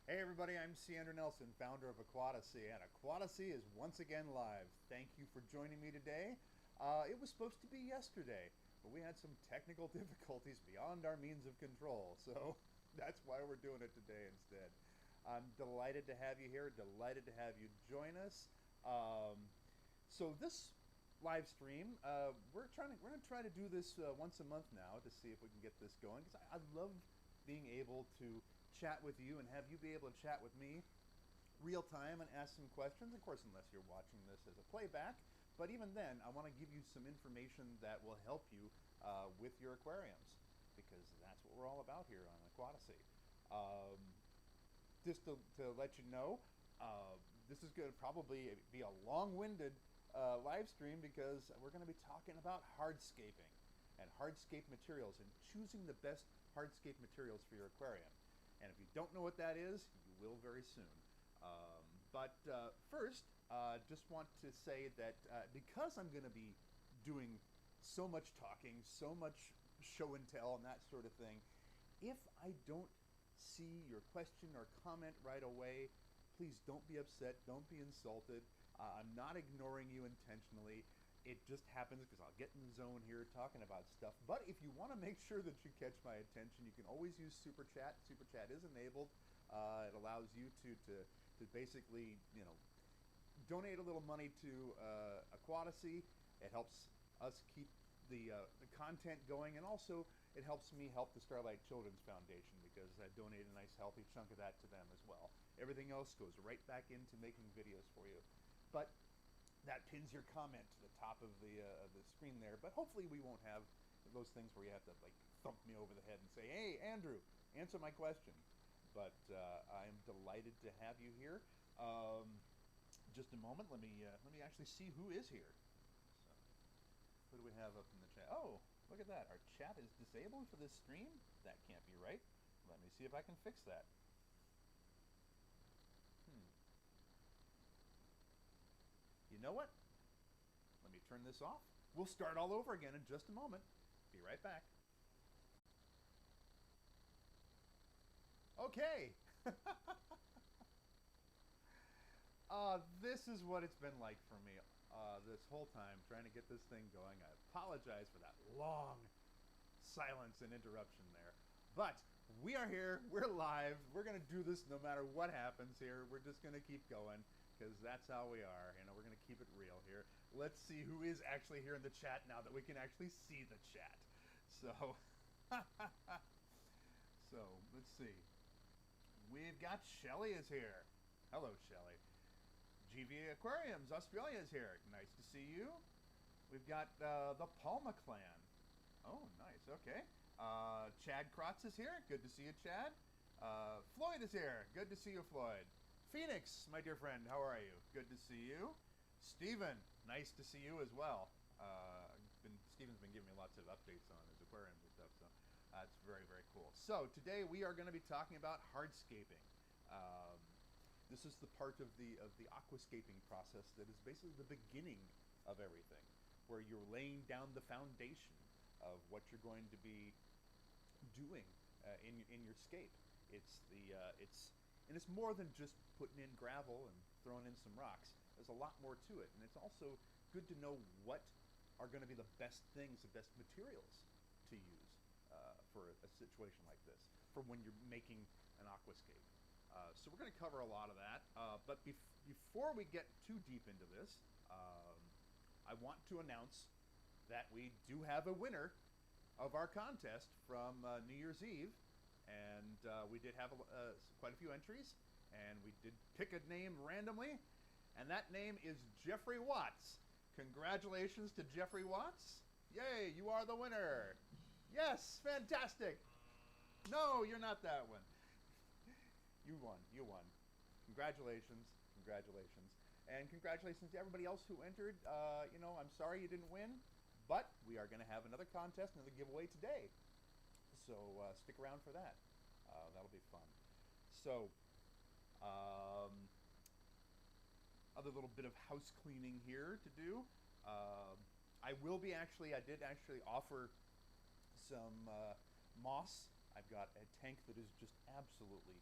Hey everybody, I'm C. Andrew Nelson, founder of Aquatasy, and Aquatasy is once again live. Thank you for joining me today. It was supposed to be yesterday, but we had some technical difficulties beyond our means of control, so that's why we're doing it today instead. I'm delighted to have you here, delighted to have you join us. So this live stream, we're gonna try to do this once a month now to see if we can get this going, because I love being able to chat with you and have you be able to chat with me real time and ask some questions. Of course, unless you're watching this as a playback, but even then, I want to give you some information that will help you with your aquariums, because that's what we're all about here on Aquatasy. Just to let you know, this is going to probably be a long-winded live stream, because we're going to be talking about hardscaping and hardscape materials and choosing the best hardscape materials for your aquarium. And if you don't know what that is, you will very soon. But first, just want to say that because I'm going to be doing so much talking, so much show and tell and that sort of thing, if I don't see your question or comment right away, please don't be upset, don't be insulted. I'm not ignoring you intentionally. It just happens because I'll get in the zone here talking about stuff. But if you want to make sure that you catch my attention, you can always use Super Chat. Super Chat is enabled. It allows you to basically, donate a little money to Aquatasy. It helps us keep the content going, and also it helps me help the Starlight Children's Foundation, because I donate a nice healthy chunk of that to them as well. Everything else goes right back into making videos for you. But that pins your comment to the top of the screen there. But hopefully we won't have those things where you have to like thump me over the head and say, "Hey, Andrew, answer my question." But I am delighted to have you here. Just a moment. Let me actually see who is here. So, who do we have up in the chat? Oh, look at that. Our chat is disabled for this stream. That can't be right. Let me see if I can fix that. You know what? Let me turn this off. We'll start all over again in just a moment. Be right back. Okay. This is what it's been like for me this whole time, trying to get this thing going. I apologize for that long silence and interruption there. But we are here. We're live. We're going to do this no matter what happens here. We're just going to keep going, because that's how we are. We're going to keep it real here. Let's see who is actually here in the chat now that we can actually see the chat. So, so let's see. We've got Shelly is here. Hello, Shelly. GV Aquariums Australia is here. Nice to see you. We've got the Palma clan. Oh, nice. Okay. Chad Krotz is here. Good to see you, Chad. Floyd is here. Good to see you, Floyd. Phoenix, my dear friend, how are you? Good to see you. Steven, nice to see you as well. Steven's been giving me lots of updates on his aquariums and stuff, so that's very, very cool. So today we are going to be talking about hardscaping. This is the part of the aquascaping process that is basically the beginning of everything, where you're laying down the foundation of what you're going to be doing in your scape. It's more than just putting in gravel and throwing in some rocks. There's a lot more to it, and it's also good to know what are going to be the best things, the best materials to use for a situation like this, for when you're making an aquascape. So we're going to cover a lot of that, but before we get too deep into this, I want to announce that we do have a winner of our contest from New Year's Eve, and we did have quite a few entries, and we did pick a name randomly, and that name is Jeffrey Watts. Congratulations to Jeffrey Watts. Yay, you are the winner. Yes, fantastic. No, you're not that one. You won. You won. Congratulations. Congratulations. And congratulations to everybody else who entered. I'm sorry you didn't win, but we are going to have another contest, another giveaway today. So stick around for that. That'll be fun. So, other little bit of house cleaning here to do. I did actually offer some moss. I've got a tank that is just absolutely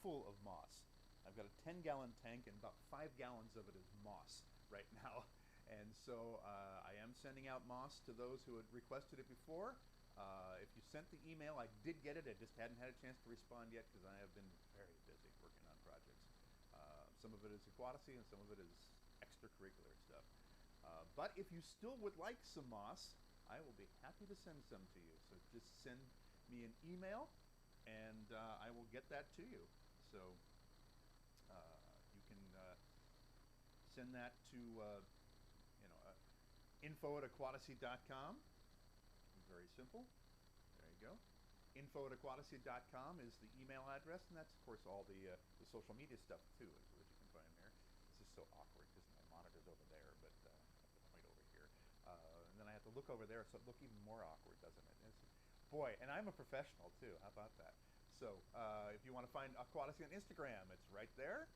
full of moss. I've got a 10-gallon tank, and about 5 gallons of it is moss right now. And so I am sending out moss to those who had requested it before. If you sent the email, I did get it. I just hadn't had a chance to respond yet because I have been very busy working on projects. Some of it is Aquatasy and some of it is extracurricular stuff. But if you still would like some moss, I will be happy to send some to you. So just send me an email and I will get that to you. So you can send that to info@aquatasy.com. Very simple. There you go. info@aquatasy.com is the email address, and that's of course all the social media stuff too, which you can find there. This is so awkward because my monitor's over there, but I have to point over here, and then I have to look over there, so it looks even more awkward, doesn't it? Boy, and I'm a professional too. How about that? So if you want to find Aquatasy on Instagram, it's right there,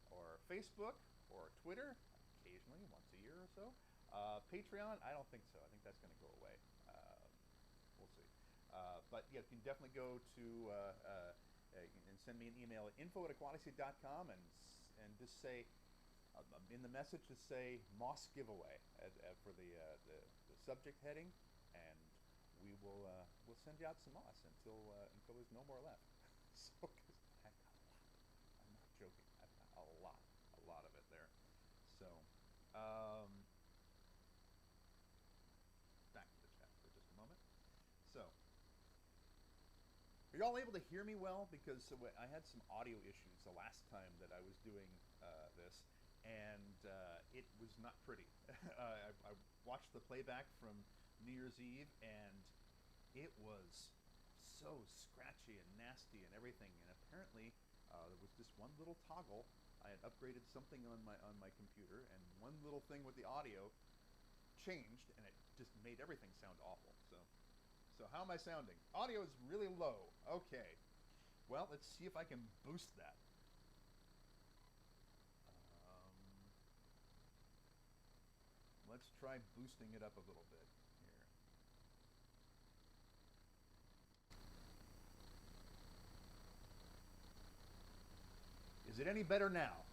or Facebook, or Twitter, occasionally, once a year or so. Patreon, I don't think so. I think that's going to go away. We'll see. But yeah, you can definitely go to and send me an email at info@aquatasy.com and just say in the message, just say moss giveaway for the subject heading, and we'll send you out some moss until there's no more left. So, 'cause I've got a lot. I'm not joking. I've got a lot of it there. So, back to the chat for just a moment. So, are y'all able to hear me well? Because I had some audio issues the last time that I was doing this, and it was not pretty. I watched the playback from New Year's Eve, and it was so scratchy and nasty and everything. And apparently, there was just one little toggle. I had upgraded something on my computer, and one little thing with the audio changed, and it just made everything sound awful. So how am I sounding? Audio is really low. Okay. Well, let's see if I can boost that. Let's try boosting it up a little bit here. Is it any better now?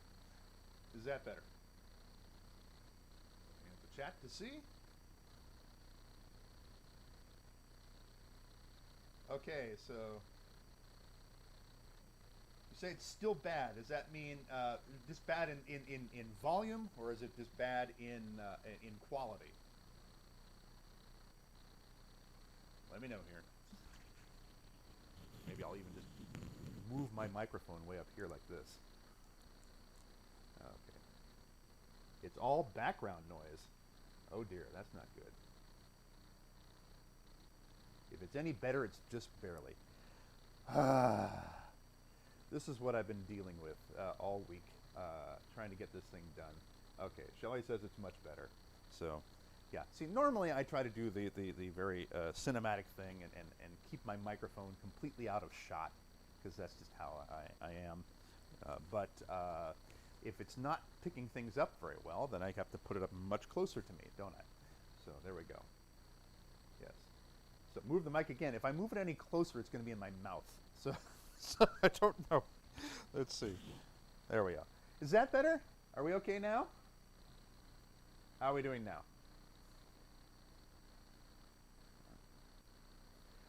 Is that better? Looking at the chat to see. Okay, so you say it's still bad. Does that mean just bad in volume, or is it just bad in quality? Let me know here. Maybe I'll even just move my microphone way up here like this. Okay. It's all background noise. Oh dear, that's not good. If it's any better, it's just barely. This is what I've been dealing with all week, trying to get this thing done. Okay, Shelley says it's much better. So, yeah. See, normally I try to do the very cinematic thing and keep my microphone completely out of shot, because that's just how I am. But if it's not picking things up very well, then I have to put it up much closer to me, don't I? So there we go. Yes. So move the mic again. If I move it any closer, it's going to be in my mouth. So, so I don't know. Let's see. There we go. Is that better? Are we okay now? How are we doing now?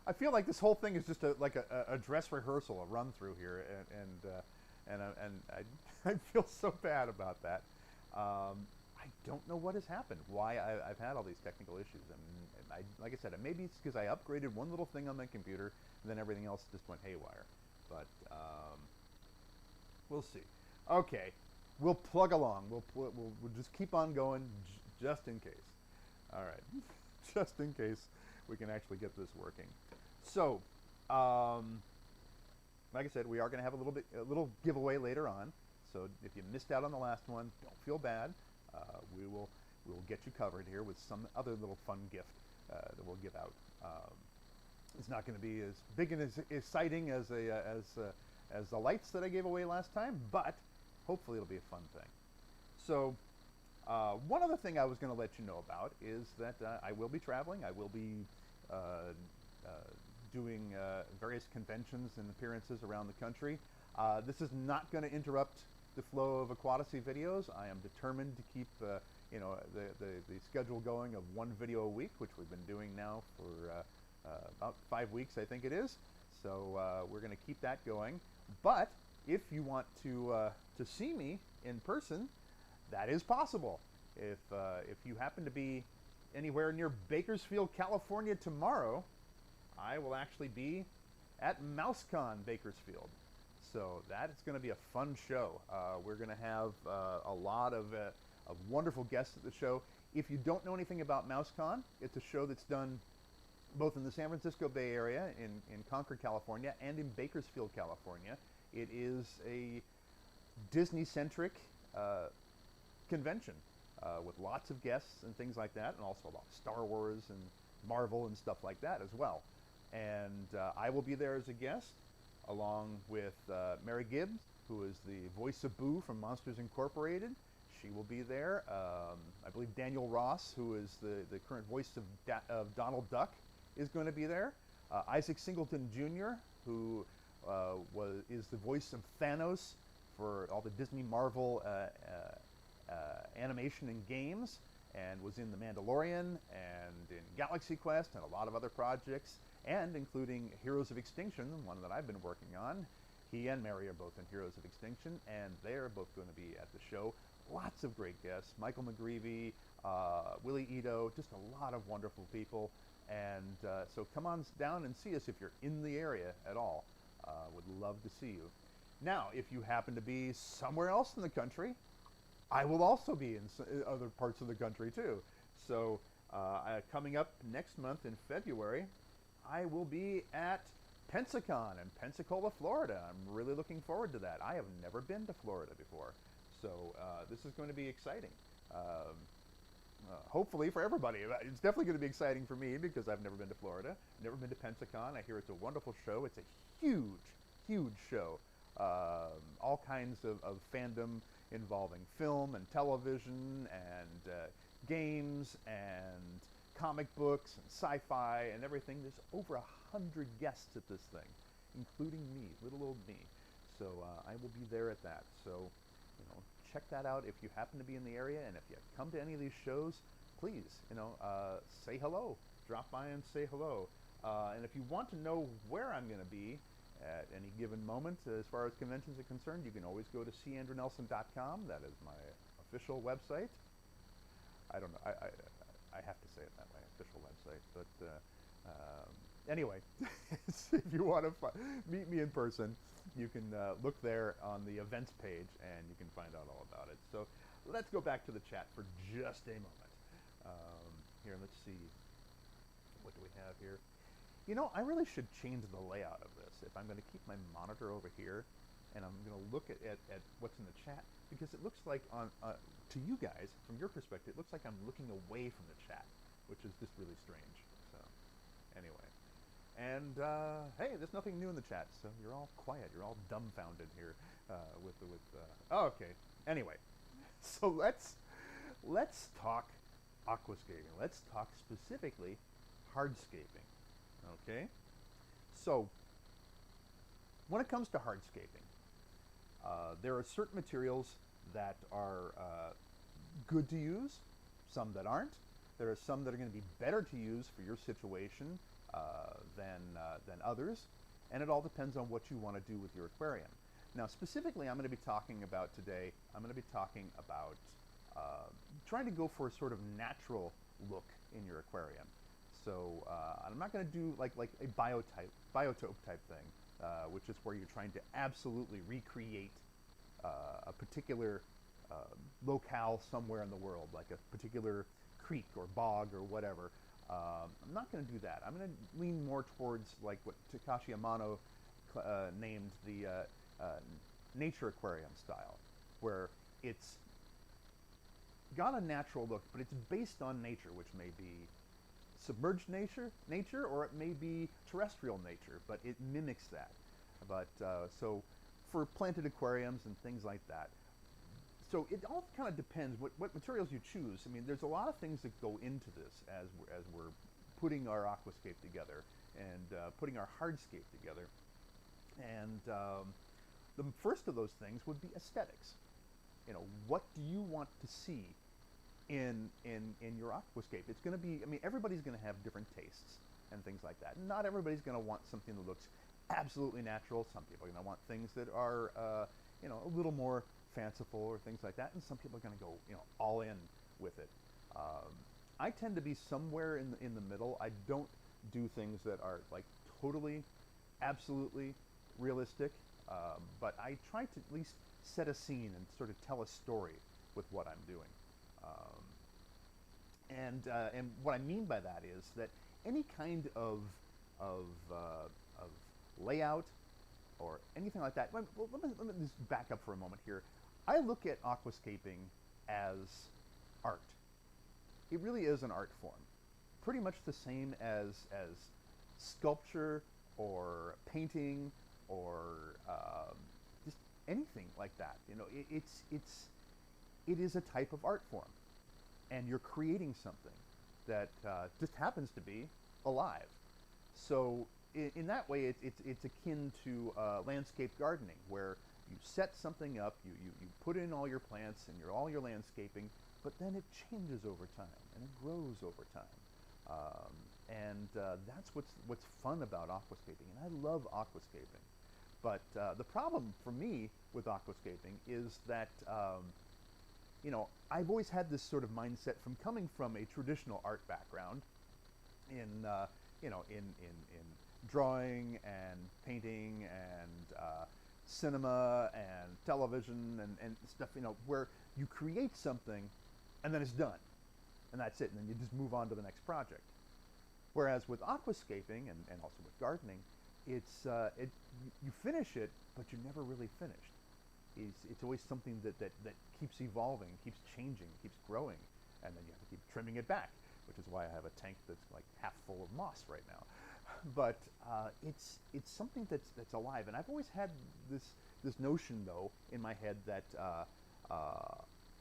I feel like this whole thing is just like a dress rehearsal, a run through here, and I feel so bad about that. I don't know what has happened, why I've had all these technical issues. And like I said, maybe it's because I upgraded one little thing on my computer, and then everything else just went haywire. But we'll see. Okay, we'll plug along. We'll just keep on going, just in case. All right, just in case we can actually get this working. So, like I said, we are going to have a little giveaway later on. So if you missed out on the last one, don't feel bad. We will get you covered here with some other little fun gift that we'll give out. It's not going to be as big and as exciting as the lights that I gave away last time, but hopefully it'll be a fun thing. So one other thing I was going to let you know about is that I will be traveling. I will be doing various conventions and appearances around the country. This is not going to interrupt the flow of Aquatasy videos. I am determined to keep you know, the schedule going of one video a week, which we've been doing now for about 5 weeks, I think it is. So we're going to keep that going. But if you want to see me in person, that is possible. If you happen to be anywhere near Bakersfield, California tomorrow, I will actually be at MouseCon Bakersfield. So that is going to be a fun show. We're going to have a lot of wonderful guests at the show. If you don't know anything about MouseCon, it's a show that's done both in the San Francisco Bay Area, in Concord, California, and in Bakersfield, California. It is a Disney-centric convention with lots of guests and things like that, and also about Star Wars and Marvel and stuff like that as well. And I will be there as a guest, along with Mary Gibbs, who is the voice of Boo from Monsters Incorporated. She will be there. I believe Daniel Ross, who is the current voice of Donald Duck, is going to be there. Isaac Singleton Jr., who is the voice of Thanos for all the Disney Marvel animation and games, and was in The Mandalorian and in Galaxy Quest and a lot of other projects, and including Heroes of Extinction, one that I've been working on. He and Mary are both in Heroes of Extinction, and they're both going to be at the show. Lots of great guests. Michael McGreevy, Willie Ito, just a lot of wonderful people. And so come on down and see us if you're in the area at all. Would love to see you. Now, if you happen to be somewhere else in the country, I will also be in other parts of the country too. So coming up next month in February, I will be at Pensacon in Pensacola, Florida. I'm really looking forward to that. I have never been to Florida before, so this is going to be exciting. Hopefully for everybody. It's definitely going to be exciting for me because I've never been to Florida, never been to Pensacon. I hear it's a wonderful show. It's a huge, huge show. All kinds of fandom involving film and television and games and comic books and sci-fi and everything. There's over 100 guests at this thing, including me, little old me. So I will be there at that. So, you know, check that out if you happen to be in the area, and if you come to any of these shows, please, you know, say hello. Drop by and say hello. And if you want to know where I'm going to be at any given moment, as far as conventions are concerned, you can always go to candrewnelson.com. That is my official website. I don't know. I have to say it that way, official website. But anyway, if you want to meet me in person, you can look there on the events page, and you can find out all about it. So let's go back to the chat for just a moment. Here, let's see. What do we have here? You know, I really should change the layout of this. If I'm going to keep my monitor over here, and I'm going to look at what's in the chat, because it looks like to you guys, from your perspective, it looks like I'm looking away from the chat, which is just really strange. So, anyway. And, hey, there's nothing new in the chat, so you're all quiet. You're all dumbfounded here oh, okay. Anyway, so let's talk aquascaping. Let's talk specifically hardscaping. Okay? So, when it comes to hardscaping, there are certain materials that are good to use, some that aren't. There are some that are going to be better to use for your situation than others, and it all depends on what you want to do with your aquarium. Now, specifically, I'm going to be talking about today, trying to go for a sort of natural look in your aquarium. So I'm not going to do like a biotope type thing, which is where you're trying to absolutely recreate a particular locale somewhere in the world, like a particular creek or bog or whatever. I'm not going to do that. I'm going to lean more towards like what Takashi Amano named the nature aquarium style, where it's got a natural look, but it's based on nature, which may be submerged nature, or it may be terrestrial nature, but it mimics that. But so for planted aquariums and things like that. So it all kind of depends what materials you choose. I mean, there's a lot of things that go into this as we're putting our aquascape together and putting our hardscape together. And the first of those things would be aesthetics. You know, what do you want to see in your aquascape? It's going to be, I mean, everybody's going to have different tastes and things like that. Not everybody's going to want something that looks absolutely natural. Some people are going to want things that are, you know, a little more fanciful or things like that. And some people are going to go, you know, all in with it. I tend to be somewhere in the middle. I don't do things that are like totally, absolutely realistic, but I try to at least set a scene and sort of tell a story with what I'm doing. And what I mean by that is that any kind of layout or anything like that. Let me just back up for a moment here. I look at aquascaping as art. It really is an art form, pretty much the same as sculpture or painting or just anything like that. You know, it is a type of art form, and you're creating something that just happens to be alive. So in that way, it's akin to landscape gardening, where you set something up, you put in all your plants and all your landscaping, but then it changes over time and it grows over time. That's what's fun about aquascaping, and I love aquascaping. But the problem for me with aquascaping is that you know, I've always had this sort of mindset from coming from a traditional art background in you know, in drawing and painting and cinema and television and stuff, you know, where you create something and then it's done and that's it, and then you just move on to the next project. Whereas with aquascaping and also with gardening, it's you finish it, but you're never really finished. It's always something that keeps evolving, keeps changing, keeps growing, and then you have to keep trimming it back, which is why I have a tank that's like half full of moss right now. But it's something that's alive, and I've always had this notion though in my head that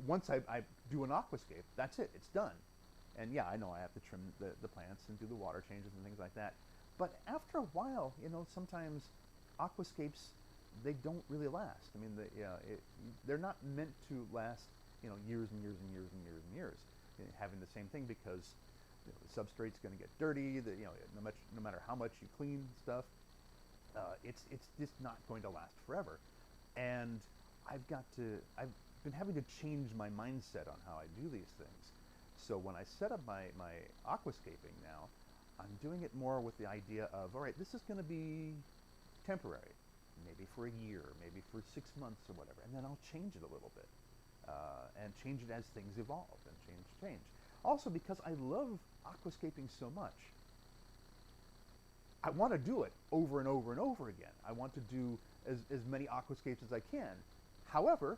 once I do an aquascape, that's it, it's done. And yeah, I know I have to trim the plants and do the water changes and things like that. But after a while, you know, sometimes aquascapes, they don't really last. I mean, they're not meant to last, you know, years and years and years and years and years, you know, having the same thing, because you know, the substrate's going to get dirty. You know, no matter how much you clean stuff, it's just not going to last forever. And I've been having to change my mindset on how I do these things. So when I set up my aquascaping now, I'm doing it more with the idea of, all right, this is going to be temporary, maybe for a year, maybe for 6 months or whatever, and then I'll change it a little bit, and change it as things evolve and change. Also, because I love aquascaping so much, I want to do it over and over and over again. I want to do as many aquascapes as I can. However,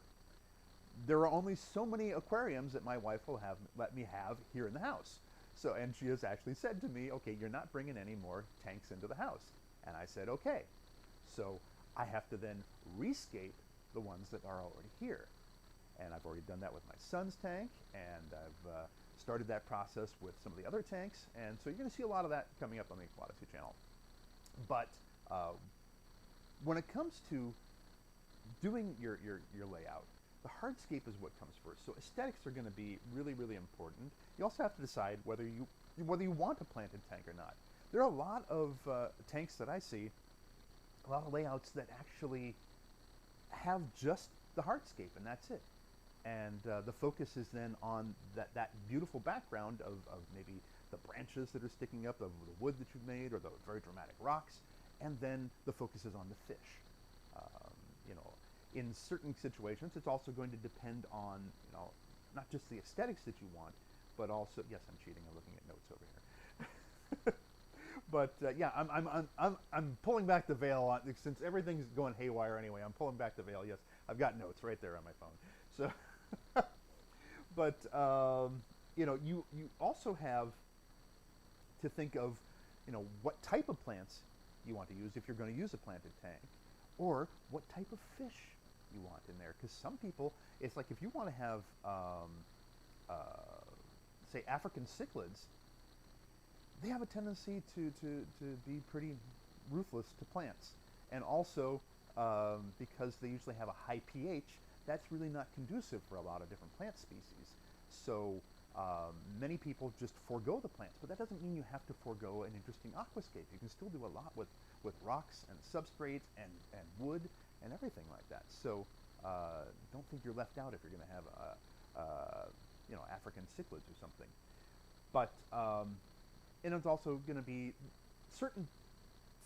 there are only so many aquariums that my wife will let me have here in the house. So, and she has actually said to me, okay, you're not bringing any more tanks into the house. And I said, okay. So I have to then rescape the ones that are already here. And I've already done that with my son's tank, and I've started that process with some of the other tanks. And so you're going to see a lot of that coming up on the Aquatasy channel. But when it comes to doing your layout, the hardscape is what comes first. So aesthetics are going to be really, really important. You also have to decide whether you want a planted tank or not. There are a lot of tanks that I see, a lot of layouts that actually have just the hardscape, and that's it. And the focus is then on that beautiful background of maybe the branches that are sticking up, of the wood that you've made, or the very dramatic rocks, and then the focus is on the fish. You know, in certain situations, it's also going to depend on, you know, not just the aesthetics that you want, but also, yes, I'm cheating. I'm looking at notes over here. But yeah, I'm pulling back the veil on, since everything's going haywire anyway. I'm pulling back the veil. Yes, I've got notes right there on my phone. So, but you know, you also have to think of, you know, what type of plants you want to use if you're going to use a planted tank, or what type of fish you want in there. Because some people, it's like if you want to have, say, African cichlids, they have a tendency to be pretty ruthless to plants. And also, because because they usually have a high pH, that's really not conducive for a lot of different plant species. So many people just forego the plants, but that doesn't mean you have to forego an interesting aquascape. You can still do a lot with rocks and substrate and wood and everything like that. So don't think you're left out if you're going to have you know, African cichlids or something. But and it's also going to be certain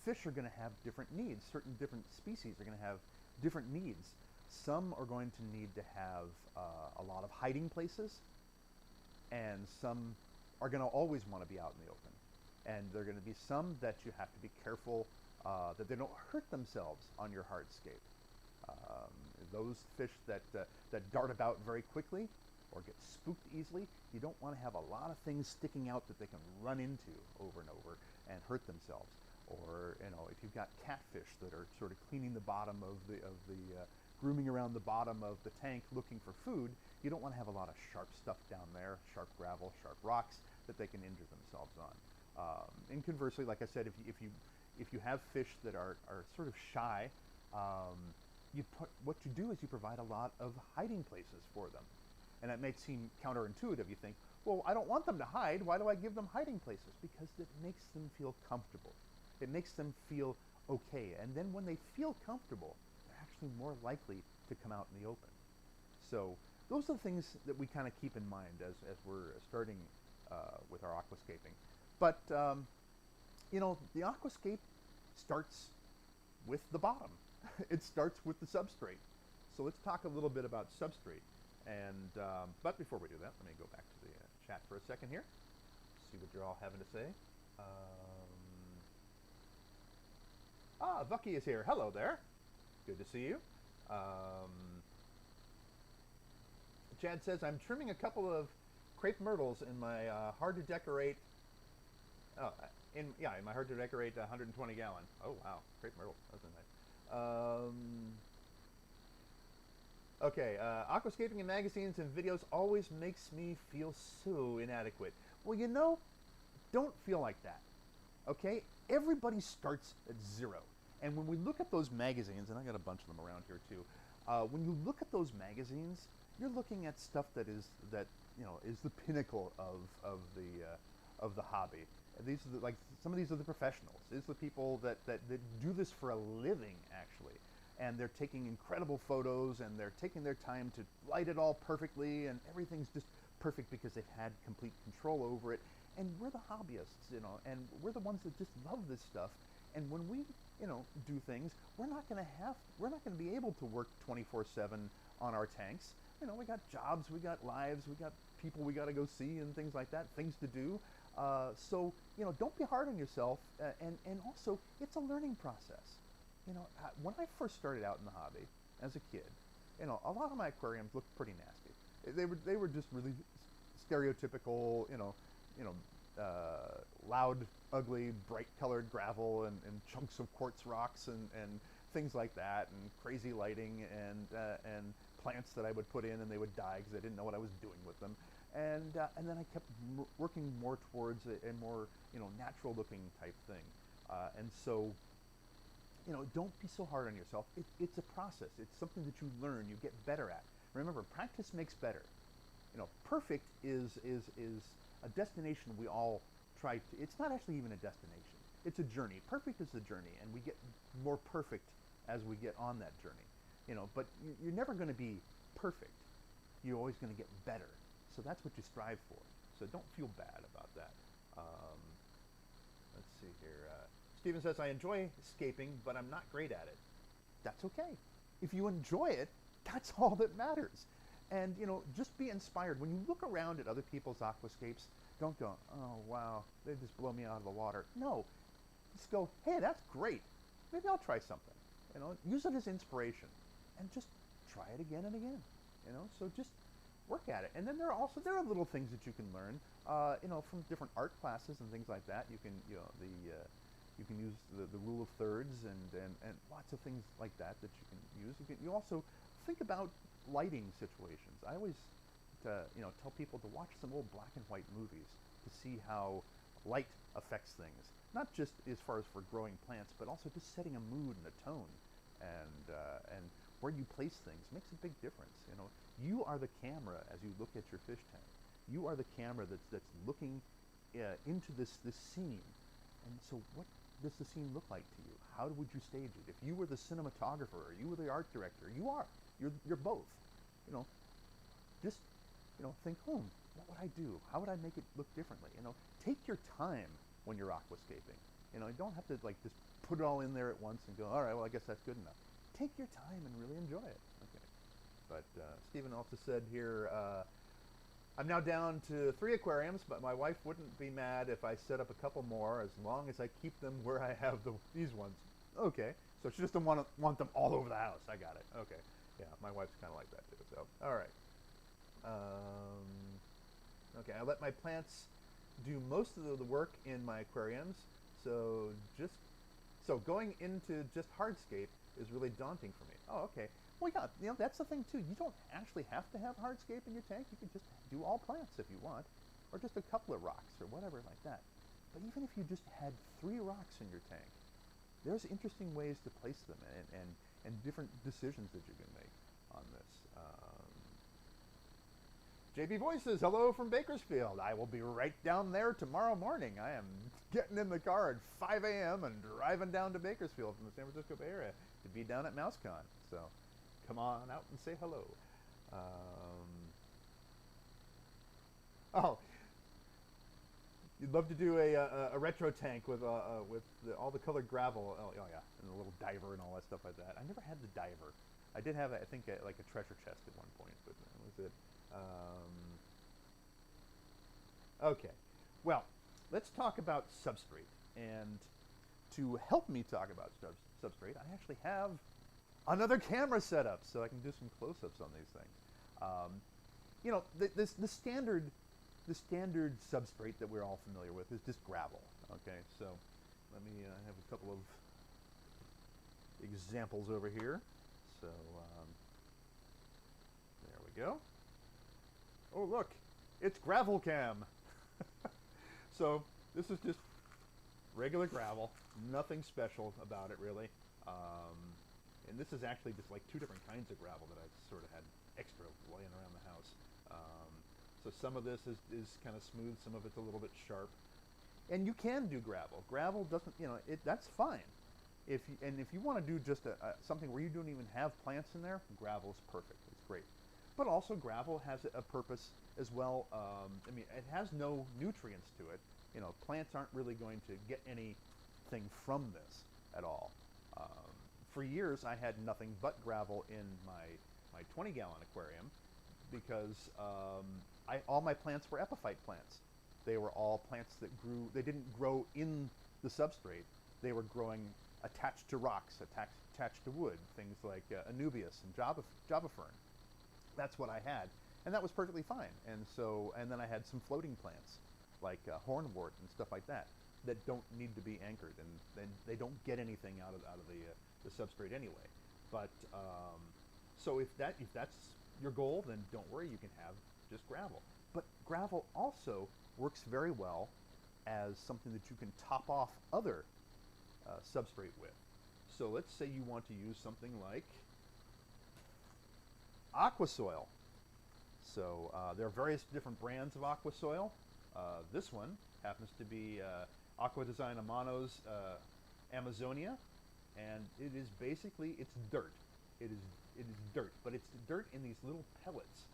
fish are going to have different needs. Certain different species are going to have different needs. Some are going to need to have a lot of hiding places, and some are going to always want to be out in the open. And there are going to be some that you have to be careful that they don't hurt themselves on your hardscape. Those fish that dart about very quickly or get spooked easily, you don't want to have a lot of things sticking out that they can run into over and over and hurt themselves. Or, you know, if you've got catfish that are sort of cleaning the bottom of the grooming around the bottom of the tank looking for food, you don't want to have a lot of sharp stuff down there, sharp gravel, sharp rocks that they can injure themselves on. And conversely, like I said, if you have fish that are sort of shy, what you do is you provide a lot of hiding places for them. And that may seem counterintuitive. You think, well, I don't want them to hide. Why do I give them hiding places? Because it makes them feel comfortable. It makes them feel okay. And then when they feel comfortable, they're actually more likely to come out in the open. So those are the things that we kind of keep in mind as we're starting with our aquascaping. But, you know, the aquascape starts with the bottom. It starts with the substrate. So let's talk a little bit about substrate. And but before we do that, let me go back to the chat for a second here, see what you're all having to say. Vucky is here. Hello there. Good to see you. Chad says, I'm trimming a couple of crepe myrtles in my hard to decorate. In my hard to decorate 120 gallon. Oh wow, crepe myrtle. That's nice. Okay, aquascaping in magazines and videos always makes me feel so inadequate. Well, you know, don't feel like that, okay? Everybody starts at zero. And when we look at those magazines, and I got a bunch of them around here too, when you look at those magazines, you're looking at stuff that is the pinnacle of the hobby. These are some of these are the professionals. These are the people that do this for a living, actually. And they're taking incredible photos, and they're taking their time to light it all perfectly, and everything's just perfect because they've had complete control over it. And we're the hobbyists, you know, and we're the ones that just love this stuff. And when we, you know, do things, we're not going to be able to work 24/7 on our tanks. You know, we got jobs, we got lives, we got people we got to go see and things like that, things to do. So, you know, don't be hard on yourself. And also, it's a learning process. You know, when I first started out in the hobby as a kid, you know, a lot of my aquariums looked pretty nasty. They were just really stereotypical, loud, ugly, bright-colored gravel and chunks of quartz rocks and things like that, and crazy lighting and plants that I would put in and they would die because I didn't know what I was doing with them. And then I kept working more towards a more, you know, natural-looking type thing. And so, you know, don't be so hard on yourself. It's a process. It's something that you learn, you get better at. Remember, practice makes better. You know, perfect is a destination we all try to. It's not actually even a destination. It's a journey. Perfect is the journey, and we get more perfect as we get on that journey. You know, but you're never going to be perfect. You're always going to get better. So that's what you strive for. So don't feel bad about that. Let's see here. Steven says, I enjoy scaping, but I'm not great at it. That's okay. If you enjoy it, that's all that matters. And, you know, just be inspired. When you look around at other people's aquascapes, don't go, oh, wow, they just blow me out of the water. No. Just go, hey, that's great. Maybe I'll try something. You know, use it as inspiration. And just try it again and again. You know, so just work at it. And then there are little things that you can learn, you know, from different art classes and things like that. You can, you know, you can use the rule of thirds and lots of things like that you can use. You also think about lighting situations. I always, you know, tell people to watch some old black and white movies to see how light affects things. Not just as far as for growing plants, but also just setting a mood and a tone. And where you place things makes a big difference. You know, you are the camera as you look at your fish tank. You are the camera that's looking into this scene. And so what does the scene look like to you? How would you stage it? If you were the cinematographer or you were the art director, you're both. You know, just, you know, think, what would I do? How would I make it look differently? You know, take your time when you're aquascaping. You know, you don't have to like just put it all in there at once and go, all right, well, I guess that's good enough. Take your time and really enjoy it. Okay. But Stephen also said here, I'm now down to 3 aquariums, but my wife wouldn't be mad if I set up a couple more as long as I keep them where I have these ones. Okay. So she just doesn't want them all over the house. I got it. Okay. Yeah, my wife's kind of like that too. So, all right. Okay, I let my plants do most of the work in my aquariums. So going into just hardscape is really daunting for me. Oh, okay. Well, yeah, you know, that's the thing too. You don't actually have to have hardscape in your tank. You can just do all plants if you want, or just a couple of rocks or whatever like that. But even if you just had 3 rocks in your tank, there's interesting ways to place them and different decisions that you can make on this. JB Voices, hello from Bakersfield. I will be right down there tomorrow morning. I am getting in the car at 5 a.m. and driving down to Bakersfield from the San Francisco Bay Area to be down at MouseCon. So come on out and say hello. Oh, you'd love to do a retro tank with all the colored gravel. Oh yeah, and a little diver and all that stuff like that. I never had the diver. I did have, I think, like a treasure chest at one point, but that was it. Okay, well, let's talk about Substrate. And to help me talk about Substrate, I actually have another camera set up so I can do some close-ups on these things. You know, the standard Substrate that we're all familiar with is just gravel. Okay, so let me have a couple of examples over here. So there we go. Oh, look, it's gravel cam. So this is just regular gravel, nothing special about it really. And this is actually just like 2 different kinds of gravel that I've sort of had extra laying around the house. So some of this is kind of smooth, some of it's a little bit sharp. And you can do gravel. Gravel doesn't, you know, that's fine. If you want to do just something where you don't even have plants in there, gravel's perfect. It's great. But also gravel has a purpose as well. I mean, it has no nutrients to it. You know, plants aren't really going to get anything from this at all. For years, I had nothing but gravel in my 20-gallon aquarium because all my plants were epiphyte plants. They were all plants that grew. They didn't grow in the substrate. They were growing attached to rocks, attached to wood. Things like anubias and Java fern. That's what I had, and that was perfectly fine. And then I had some floating plants, like hornwort and stuff like that, that don't need to be anchored, and then they don't get anything out of the substrate anyway. But so if that's your goal, then don't worry, you can have just gravel. But gravel also works very well as something that you can top off other substrate with. So let's say you want to use something like Aqua Soil. So there are various different brands of Aqua Soil. This one happens to be Aqua Design Amano's Amazonia, and it is basically, it's dirt. It is dirt, but it's dirt in these little pellets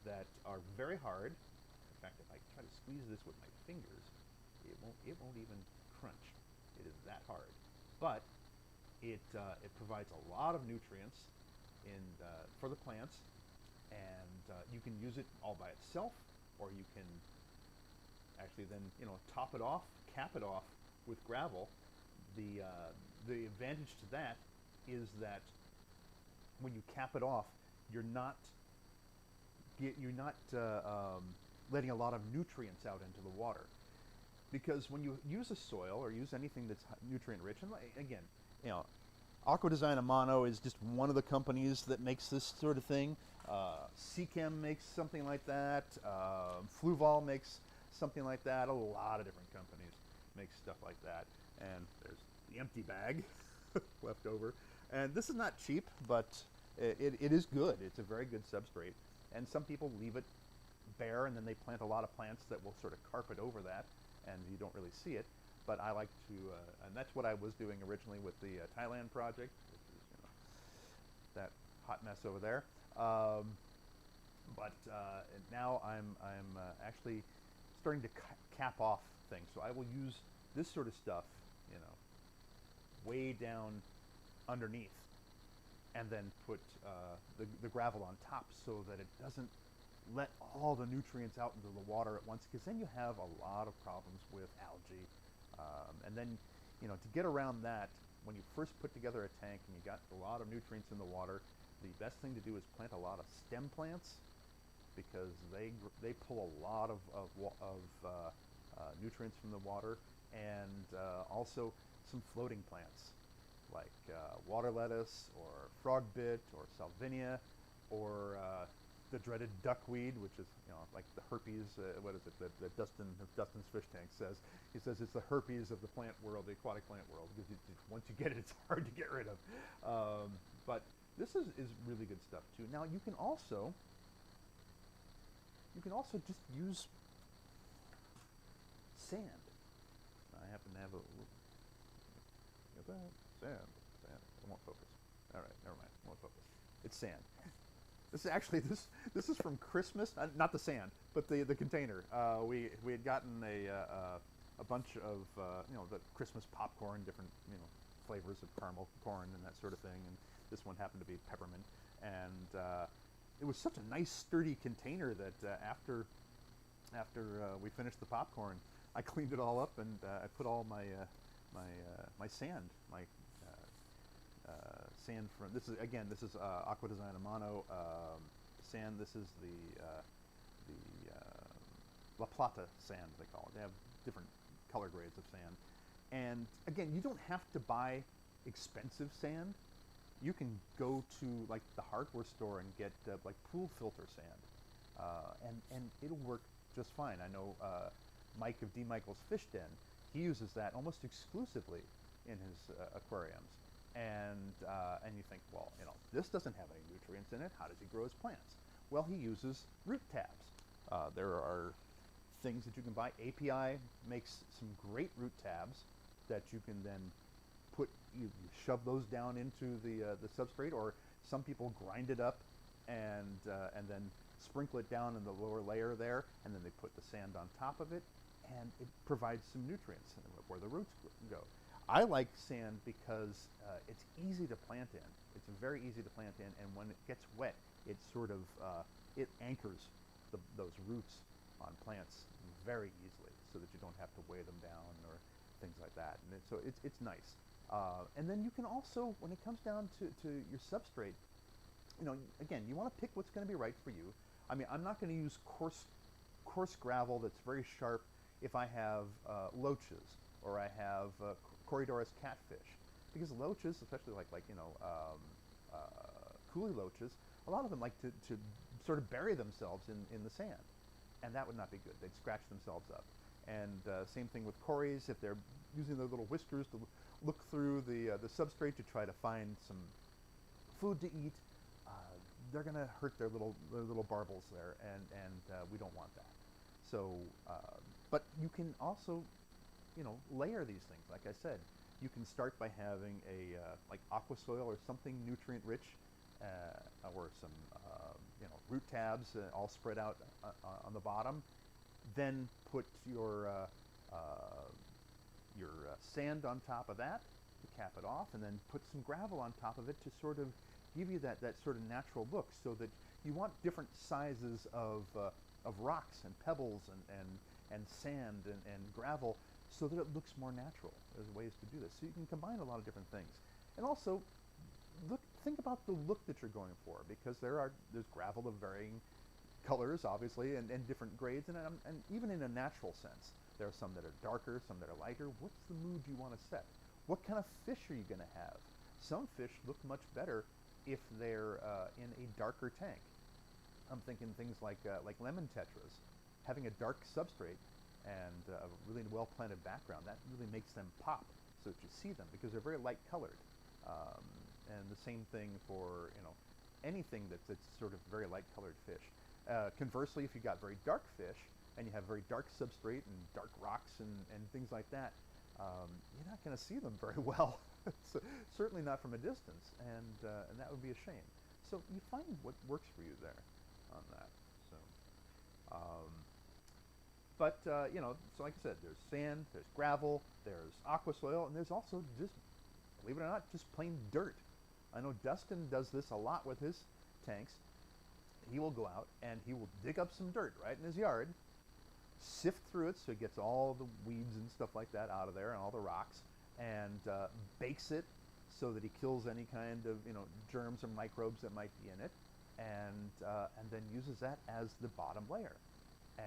that are very hard. In fact, if I try to squeeze this with my fingers, it won't even crunch. It is that hard. But it provides a lot of nutrients for the plants, and you can use it all by itself, or you can actually then, you know, top it off, cap it off with gravel. The advantage to that is that when you cap it off, you're not letting a lot of nutrients out into the water. Because when you use a soil or use anything that's nutrient rich, and again, you know, Aqua Design Amano is just one of the companies that makes this sort of thing. Seachem makes something like that. Fluval makes something like that. A lot of different companies make stuff like that. And there's the empty bag left over. And this is not cheap, but It is good. It's a very good substrate. And some people leave it bare, and then they plant a lot of plants that will sort of carpet over that, and you don't really see it. But I like to, and that's what I was doing originally with the Thailand project, which is, you know, that hot mess over there. But now I'm actually starting to cap off things. So I will use this sort of stuff, you know, way down underneath, and then put the gravel on top so that it doesn't let all the nutrients out into the water at once, because then you have a lot of problems with algae. And then, you know, to get around that, when you first put together a tank and you got a lot of nutrients in the water, the best thing to do is plant a lot of stem plants, because they pull a lot of nutrients from the water, and also some floating plants like water lettuce or frog bit or salvinia or the dreaded duckweed, which is, you know, like the herpes. What is it that Dustin's fish tank says? He says it's the herpes of the plant world, the aquatic plant world, because once you get it, it's hard to get rid of. But this is really good stuff too. Now you can also just use sand. I happen to have a look at that. Sand. It won't focus. All right, never mind. It won't focus. It's sand. This is actually this is from Christmas. Not the sand, but the container. We had gotten a bunch of you know, the Christmas popcorn, different, you know, flavors of caramel corn and that sort of thing. And this one happened to be peppermint. And it was such a nice sturdy container that after we finished the popcorn, I cleaned it all up, and I put all my my sand, sand from, this is Aqua Design Amano sand. This is the La Plata sand, they call it. They have different color grades of sand. And again, you don't have to buy expensive sand. You can go to like the hardware store and get like pool filter sand, and it'll work just fine. I know Mike of D. Michael's Fish Den, he uses that almost exclusively in his aquariums. And you think, well, you know, this doesn't have any nutrients in it. How does he grow his plants? Well, he uses root tabs. There are things that you can buy. API makes some great root tabs that you can then put, you shove those down into the substrate, or some people grind it up and then sprinkle it down in the lower layer there, and then they put the sand on top of it, and it provides some nutrients where the roots go. I like sand because it's easy to plant in. It's very easy to plant in, and when it gets wet, it sort of it anchors those roots on plants very easily, so that you don't have to weigh them down or things like that. And so it's nice. And then you can also, when it comes down to your substrate, you know, again, you want to pick what's going to be right for you. I mean, I'm not going to use coarse gravel that's very sharp if I have loaches, or I have Corydoras catfish, because loaches, especially like you know, coolie loaches, a lot of them like to sort of bury themselves in the sand, and that would not be good. They'd scratch themselves up. And same thing with cories. If they're using their little whiskers to look through the substrate to try to find some food to eat, they're going to hurt their little barbels there, and we don't want that. So, but you can also, you know, layer these things. Like I said, you can start by having a like aqua soil or something nutrient rich, or some you know, root tabs all spread out on the bottom. Then put your sand on top of that to cap it off, and then put some gravel on top of it to sort of give you that sort of natural look, so that you want different sizes of rocks and pebbles and sand and gravel, so that it looks more natural. There's ways to do this. So you can combine a lot of different things. And also, think about the look that you're going for, because there's gravel of varying colors, obviously, and different grades, and even in a natural sense. There are some that are darker, some that are lighter. What's the mood you want to set? What kind of fish are you going to have? Some fish look much better if they're in a darker tank. I'm thinking things like lemon tetras. Having a dark substrate and a really well-planted background, that really makes them pop so that you see them, because they're very light colored. And the same thing for, you know, anything that's sort of very light colored fish. Conversely, if you've got very dark fish and you have very dark substrate and dark rocks and things like that, you're not going to see them very well. So, certainly not from a distance, and that would be a shame. So you find what works for you there on that. So, you know, so like I said, there's sand, there's gravel, there's aqua soil, and there's also just, believe it or not, just plain dirt. I know Dustin does this a lot with his tanks. He will go out and he will dig up some dirt right in his yard, sift through it so he gets all the weeds and stuff like that out of there and all the rocks, and bakes it so that he kills any kind of, you know, germs or microbes that might be in it, and then uses that as the bottom layer, and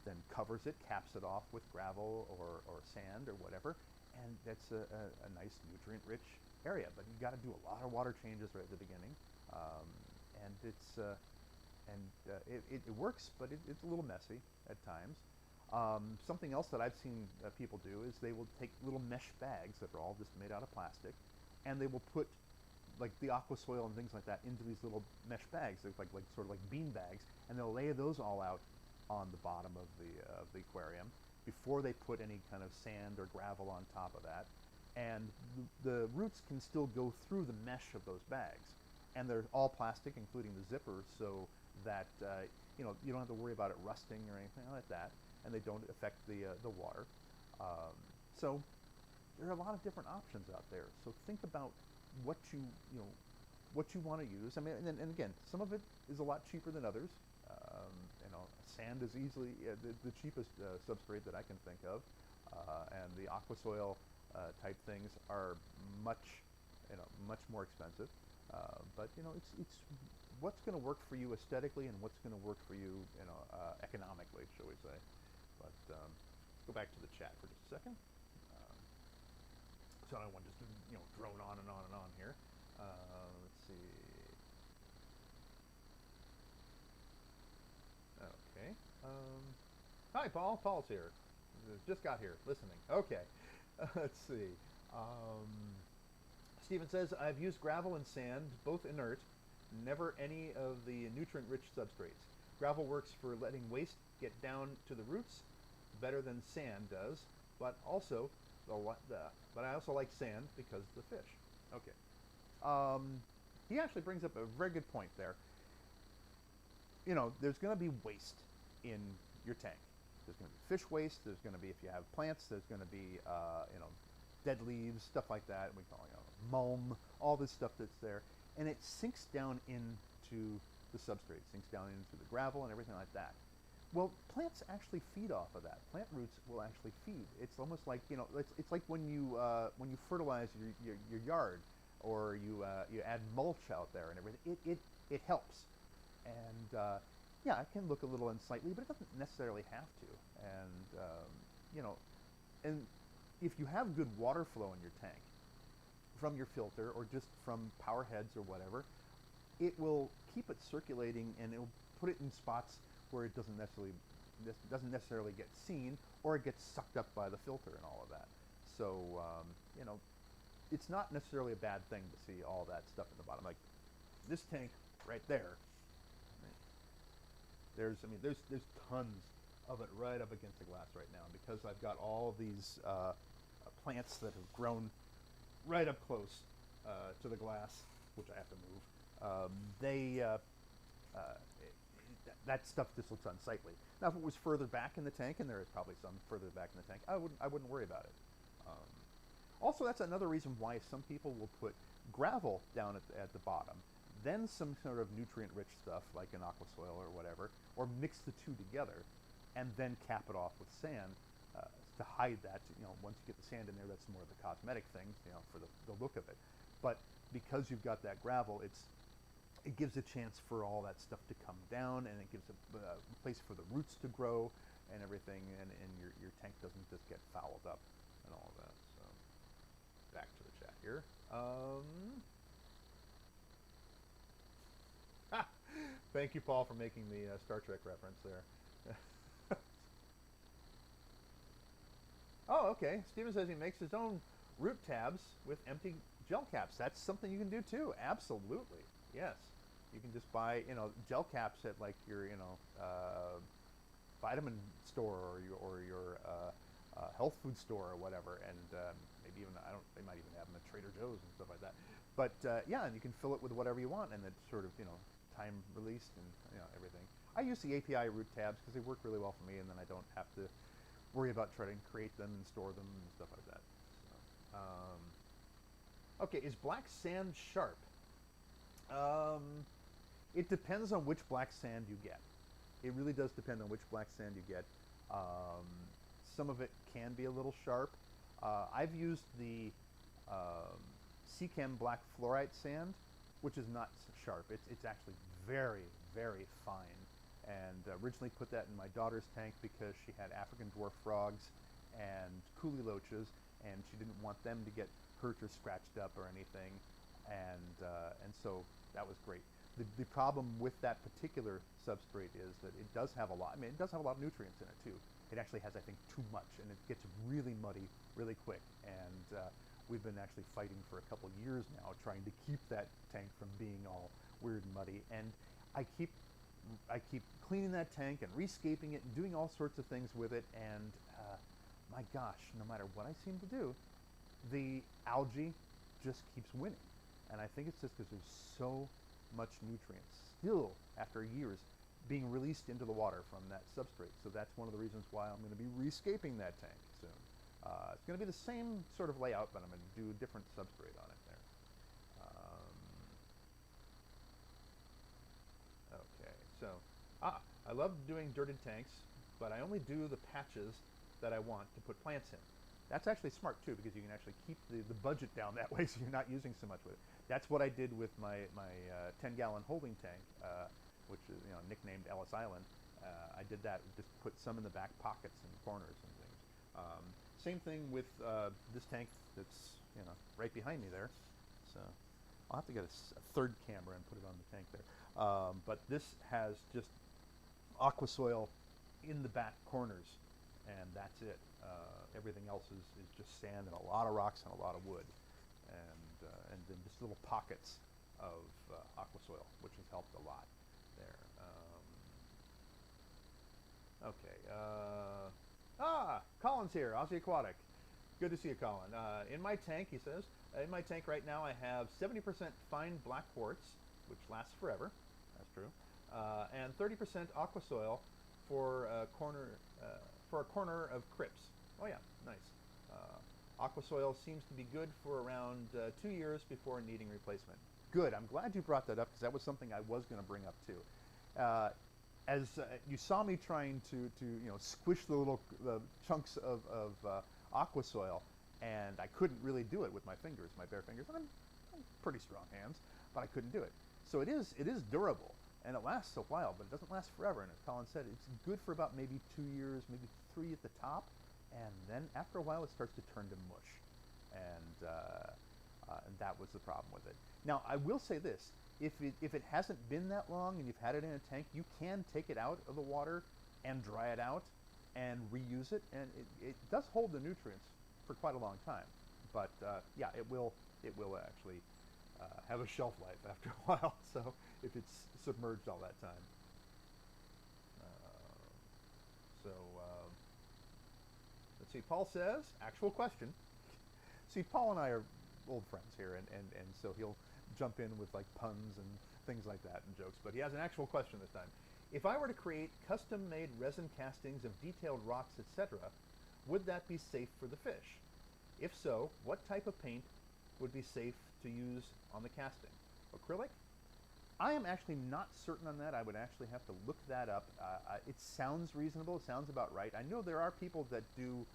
then covers it, caps it off with gravel or sand or whatever, and that's a nice nutrient-rich area. But you got to do a lot of water changes right at the beginning, and it works, but it's a little messy at times. Something else that I've seen people do is they will take little mesh bags that are all just made out of plastic, and they will put like the aqua soil and things like that into these little mesh bags. They're like sort of like bean bags, and they'll lay those all out on the bottom of the aquarium before they put any kind of sand or gravel on top of that. And the roots can still go through the mesh of those bags, and they're all plastic, including the zipper, so that you know, you don't have to worry about it rusting or anything like that, and they don't affect the water. So there are a lot of different options out there. So think about what you want to use. I mean, and again, some of it is a lot cheaper than others. You know, sand is easily the cheapest substrate that I can think of, and the aqua soil type things are much more expensive. But you know, it's what's going to work for you aesthetically and what's going to work for you, you know, economically, shall we say. But let's go back to the chat for just a second. So I don't want to just, you know, drone on and on and on here. Let's see. Okay. Hi, Paul. Paul's here. Just got here, listening. Okay. Let's see. Stephen says, I've used gravel and sand, both inert, never any of the nutrient-rich substrates. Gravel works for letting waste get down to the roots better than sand does, but also but I also like sand because of the fish. Okay. He actually brings up a very good point there. You know, there's going to be waste in your tank. There's going to be fish waste. There's going to be, if you have plants, there's going to be, you know, dead leaves, stuff like that. We call it, you know, mulm, all this stuff that's there. And it sinks down into the substrate, sinks down into the gravel and everything like that. Well, plants actually feed off of that. Plant roots will actually feed. It's almost like, you know, it's like when you fertilize your yard, or you add mulch out there and everything. It helps, and yeah, it can look a little unsightly, but it doesn't necessarily have to. And you know, and if you have good water flow in your tank from your filter or just from power heads or whatever, it will keep it circulating, and it will put it in spots where it doesn't necessarily get seen, or it gets sucked up by the filter and all of that. So you know, it's not necessarily a bad thing to see all that stuff at the bottom. Like this tank right there. There's tons of it right up against the glass right now, because I've got all of these plants that have grown right up close to the glass, which I have to move. That stuff just looks unsightly. Now, if it was further back in the tank, and there is probably some further back in the tank, I wouldn't worry about it. Also, that's another reason why some people will put gravel down at the bottom, then some sort of nutrient-rich stuff like an aqua soil or whatever, or mix the two together, and then cap it off with sand to hide that. You know, once you get the sand in there, that's more of the cosmetic thing, you know, for the look of it. But because you've got that gravel, it gives a chance for all that stuff to come down, and it gives a place for the roots to grow and everything, and your tank doesn't just get fouled up and all of that. So back to the chat here. Thank you, Paul, for making the Star Trek reference there. Oh, okay. Steven says he makes his own root tabs with empty gel caps. That's something you can do too. Absolutely. Yes. You can just buy, gel caps at like your, vitamin store or your health food store or whatever, and maybe even they might even have them at Trader Joe's and stuff like that. But yeah, and you can fill it with whatever you want, and it's sort of time released and everything. I use the API root tabs because they work really well for me, and then I don't have to worry about trying to create them and store them and stuff like that. So, okay, is black sand sharp? It depends on which black sand you get. It really does depend on which black sand you get. Some of it can be a little sharp. I've used the Seachem black fluorite sand, which is not sharp. It's actually very, very fine. And originally put that in my daughter's tank because she had African dwarf frogs and coolie loaches, and she didn't want them to get hurt or scratched up or anything. And so that was great. The problem with that particular substrate is that it does have a lot. I mean, it does have a lot of nutrients in it too. It actually has, I think, too much, and it gets really muddy really quick. And we've been actually fighting for a couple years now trying to keep that tank from being all weird and muddy. And I keep cleaning that tank and rescaping it and doing all sorts of things with it. And my gosh, no matter what I seem to do, the algae just keeps winning. And I think it's just because there's so much nutrients still after years being released into the water from that substrate. So that's one of the reasons why I'm going to be rescaping that tank soon. It's going to be the same sort of layout, but I'm going to do a different substrate on it there. Okay, so I love doing dirted tanks, but I only do the patches that I want to put plants in. That's actually smart too, because you can actually keep the budget down that way, so you're not using so much with it. That's what I did with my 10-gallon holding tank, which is nicknamed Ellis Island. I did that, just put some in the back pockets and corners and things. Same thing with this tank that's right behind me there. So I'll have to get a third camera and put it on the tank there. But this has just Aqua Soil in the back corners, and that's it. Everything else is just sand and a lot of rocks and a lot of wood, and then just little pockets of Aqua Soil, which has helped a lot there. Okay. Colin's here, Aussie Aquatic. Good to see you, Colin. In my tank, he says, in my tank right now I have 70% fine black quartz, which lasts forever. That's true. And 30% Aqua Soil for a corner of crypts. Oh yeah, nice. Aqua Soil seems to be good for around 2 years before needing replacement. Good. I'm glad you brought that up, because that was something I was going to bring up too. As you saw me trying to squish the chunks of Aqua Soil, and I couldn't really do it with my fingers, my bare fingers. And I'm pretty strong hands, but I couldn't do it. So it is durable, and it lasts a while, but it doesn't last forever. And as Colin said, it's good for about maybe 2 years, maybe 3 at the top. And then after a while, it starts to turn to mush, and that was the problem with it. Now, I will say this: if it hasn't been that long and you've had it in a tank, you can take it out of the water and dry it out and reuse it, and it does hold the nutrients for quite a long time. But yeah, it will actually have a shelf life after a while. So if it's submerged all that time. Let's see, Paul says, actual question. See, Paul and I are old friends here, and so he'll jump in with like puns and things like that and jokes, but he has an actual question this time. If I were to create custom-made resin castings of detailed rocks, etc., would that be safe for the fish? If so, what type of paint would be safe to use on the casting? Acrylic? I am actually not certain on that. I would actually have to look that up. It sounds reasonable. It sounds about right. I know there are people that do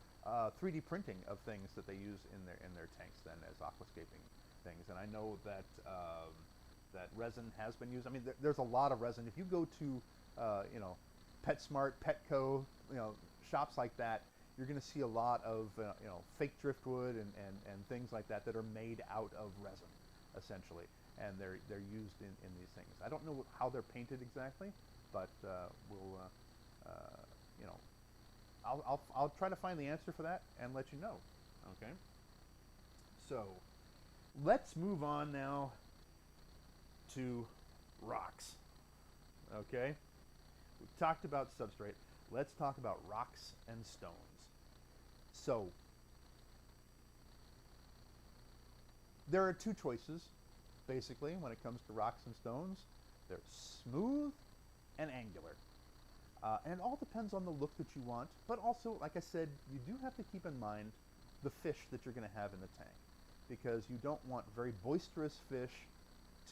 3D printing of things that they use in their tanks then as aquascaping things, and I know that that resin has been used. I mean, there's a lot of resin. If you go to PetSmart, Petco, shops like that, you're going to see a lot of fake driftwood and things like that are made out of resin, essentially, and they're used in these things. I don't know how they're painted exactly, but I'll try to find the answer for that and let you know. Okay. So let's move on now to rocks. Okay? We've talked about substrate. Let's talk about rocks and stones. So, there are two choices, basically, when it comes to rocks and stones. They're smooth and angular. And it all depends on the look that you want, but also, like I said, you do have to keep in mind the fish that you're going to have in the tank, because you don't want very boisterous fish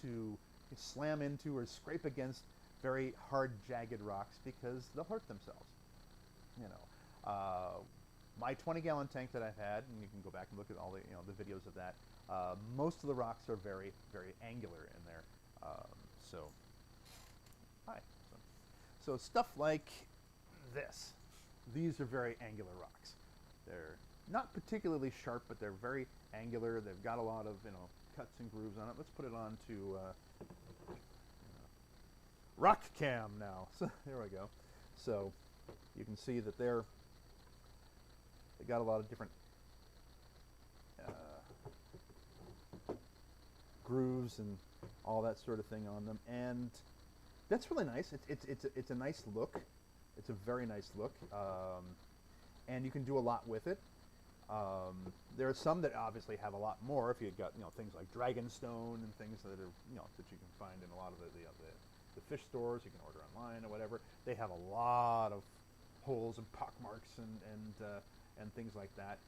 to slam into or scrape against very hard, jagged rocks, because they'll hurt themselves. You know, my 20-gallon tank that I've had, and you can go back and look at all the the videos of that. Most of the rocks are very, very angular in there. Hi. So stuff like this. These are very angular rocks. They're not particularly sharp, but they're very angular. They've got a lot of cuts and grooves on it. Let's put it on to rock cam now. So there we go. So you can see that they got a lot of different grooves and all that sort of thing on them, and that's really nice. It's a nice look. It's a very nice look, and you can do a lot with it. There are some that obviously have a lot more. If you've got things like dragonstone and things that are that you can find in a lot of the fish stores, you can order online or whatever. They have a lot of holes and pock marks and things like that.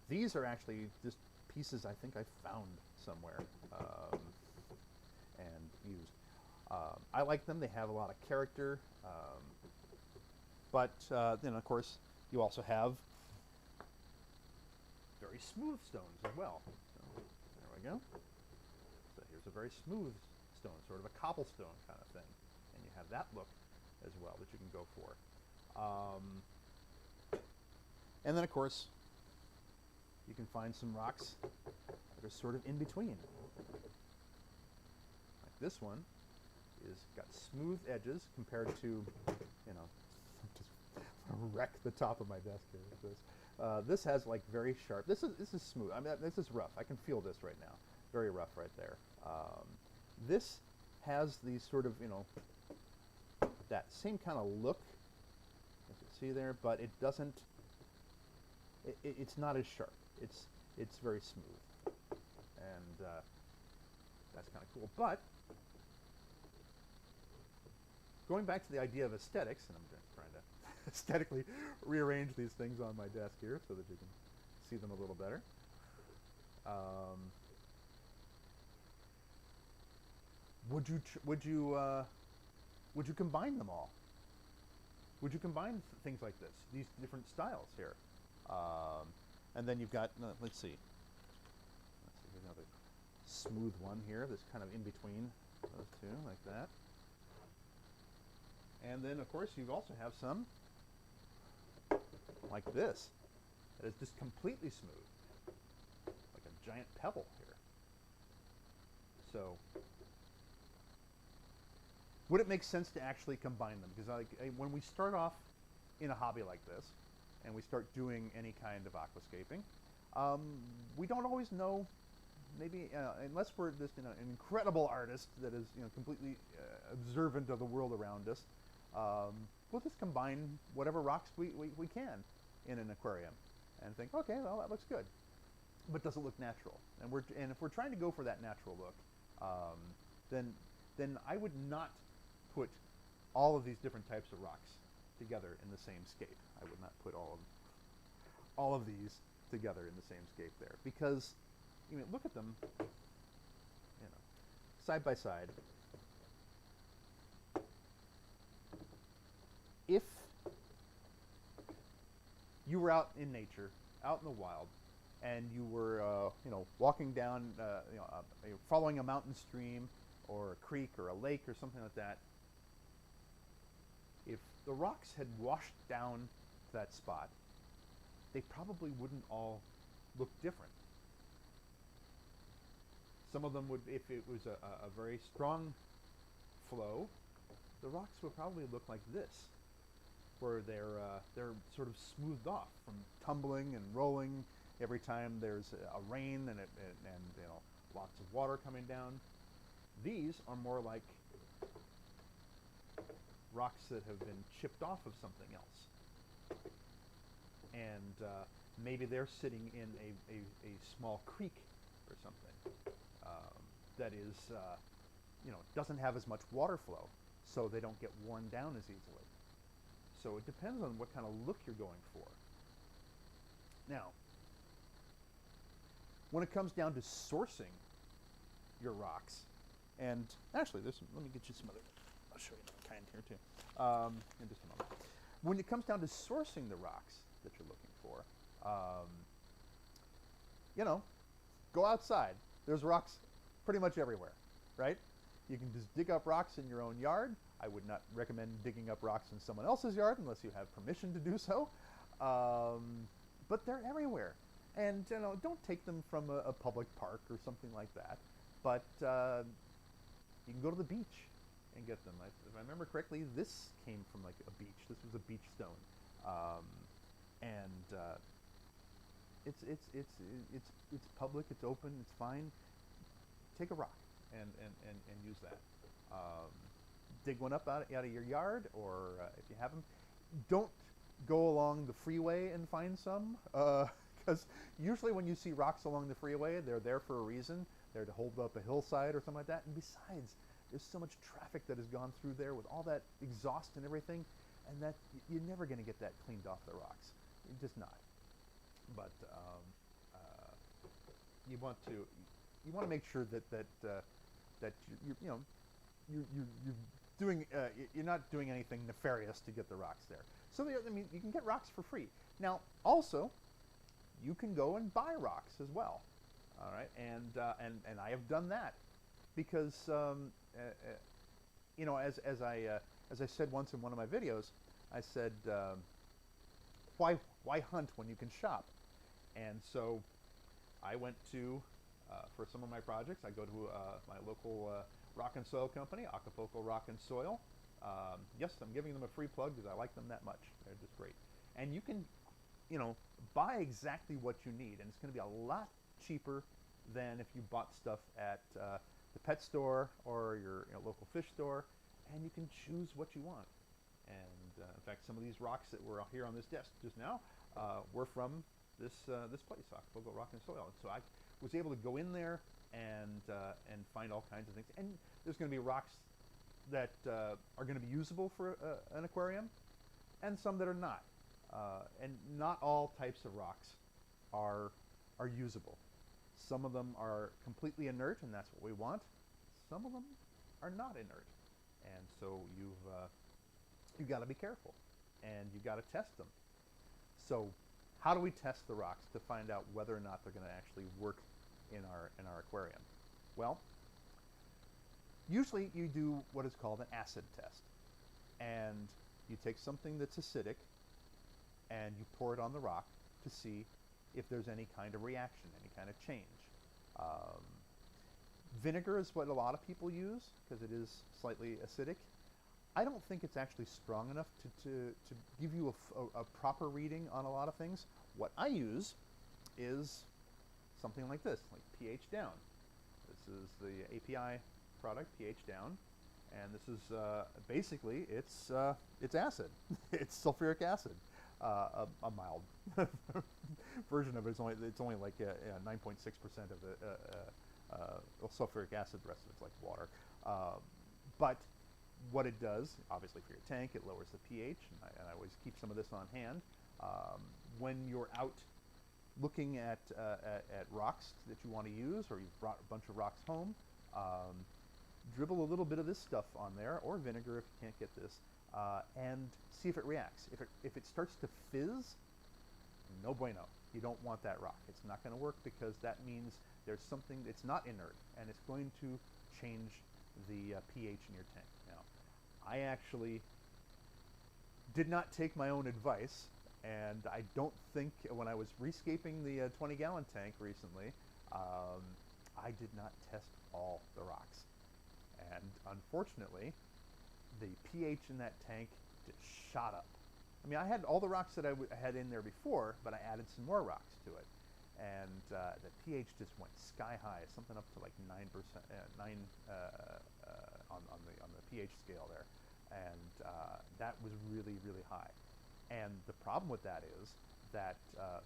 These are actually just pieces I think I found somewhere and used. I like them. They have a lot of character, but then of course you also have very smooth stones as well. So there we go. So here's a very smooth stone, sort of a cobblestone kind of thing, and you have that look as well that you can go for. And then of course you can find some rocks that are sort of in between. Like this one is got smooth edges compared to, just wreck the top of my desk here with this. This has like very sharp. This is smooth. I mean, this is rough. I can feel this right now. Very rough right there. This has these sort of that same kind of look, as you see there, but it doesn't. It's not as sharp. It's very smooth, and that's kind of cool. But going back to the idea of aesthetics, and I'm just trying to aesthetically rearrange these things on my desk here so that you can see them a little better. Would you combine them all? Would you combine things like this, these different styles here? And then you've got, let's see, here's another smooth one here that's kind of in between those two, like that. And then, of course, you also have some like this that is just completely smooth, like a giant pebble here. So, would it make sense to actually combine them? Because when we start off in a hobby like this, and we start doing any kind of aquascaping, we don't always know, maybe unless we're just an incredible artist that is completely observant of the world around us, we'll just combine whatever rocks we can in an aquarium and think, okay, well, that looks good, but does it look natural? And if we're trying to go for that natural look, then I would not put all of these different types of rocks together in the same scape. I would not put all of these together in the same scape there, because look at them side by side. If you were out in nature, out in the wild, and you were walking down following a mountain stream or a creek or a lake or something like that, if the rocks had washed down to that spot, they probably wouldn't all look different. Some of them would, if it was a very strong flow, the rocks would probably look like this, where they're sort of smoothed off from tumbling and rolling every time there's a rain and lots of water coming down. These are more like rocks that have been chipped off of something else. And maybe they're sitting in a small creek or something that is, doesn't have as much water flow, so they don't get worn down as easily. So it depends on what kind of look you're going for. Now, when it comes down to sourcing your rocks, and actually, let me get you some other, I'll show you another kind here too, in just a moment. When it comes down to sourcing the rocks that you're looking for, go outside. There's rocks pretty much everywhere, right? You can just dig up rocks in your own yard. I would not recommend digging up rocks in someone else's yard unless you have permission to do so. But they're everywhere. And don't take them from a public park or something like that. But you can go to the beach and get them. If I remember correctly, this came from like a beach. This was a beach stone, it's public. It's open. It's fine. Take a rock and use that. Dig one up out of your yard, or if you have them, don't go along the freeway and find some, because usually when you see rocks along the freeway, they're there for a reason. They're to hold up a hillside or something like that. And besides, there's so much traffic that has gone through there with all that exhaust and everything, and that you're never going to get that cleaned off the rocks. You're just not. But you want to make sure that you're not doing anything nefarious to get the rocks there. So you can get rocks for free. Now, also, you can go and buy rocks as well. All right, and I have done that because as I said once in one of my videos, I said, why hunt when you can shop? And so I went to for some of my projects, I go to my local rock and soil company, Aqua Rock and Soil. Yes, I'm giving them a free plug because I like them that much. They're just great. And you can, buy exactly what you need, and it's going to be a lot cheaper than if you bought stuff at the pet store or your local fish store, and you can choose what you want. And in fact, some of these rocks that were here on this desk just now were from this place, Aqua Rock and Soil. And so I was able to go in there and find all kinds of things. And there's going to be rocks that are going to be usable for an aquarium, and some that are not. And not all types of rocks are usable. Some of them are completely inert, and that's what we want. Some of them are not inert, and so you've got to be careful, and you've got to test them. So, how do we test the rocks to find out whether or not they're going to actually work in our aquarium? Well, usually you do what is called an acid test, and you take something that's acidic and you pour it on the rock to see if there's any kind of reaction, any kind of change. Vinegar is what a lot of people use because it is slightly acidic. I don't think it's actually strong enough to give you a proper reading on a lot of things. What I use is something like this, like pH down. This is the API product, pH down, and this is basically it's acid. It's sulfuric acid. A mild version of it. It's only like 9.6% of the sulfuric acid. The rest of it's like water. But what it does, obviously for your tank, it lowers the pH, and I always keep some of this on hand. When you're out looking at rocks that you want to use, or you've brought a bunch of rocks home, dribble a little bit of this stuff on there, or vinegar if you can't get this, and see if it reacts. If it starts to fizz, no bueno. You don't want that rock. It's not going to work because that means there's something that's not inert, and it's going to change the pH in your tank. Now, I actually did not take my own advice, and I don't think when I was rescaping the 20-gallon tank recently, I did not test all the rocks. And unfortunately, the pH in that tank just shot up. I mean, I had all the rocks that I had in there before, but I added some more rocks to it. and the pH just went sky high, something up to like 9%, 9 on the pH scale there, and that was really, really high. And the problem with that is that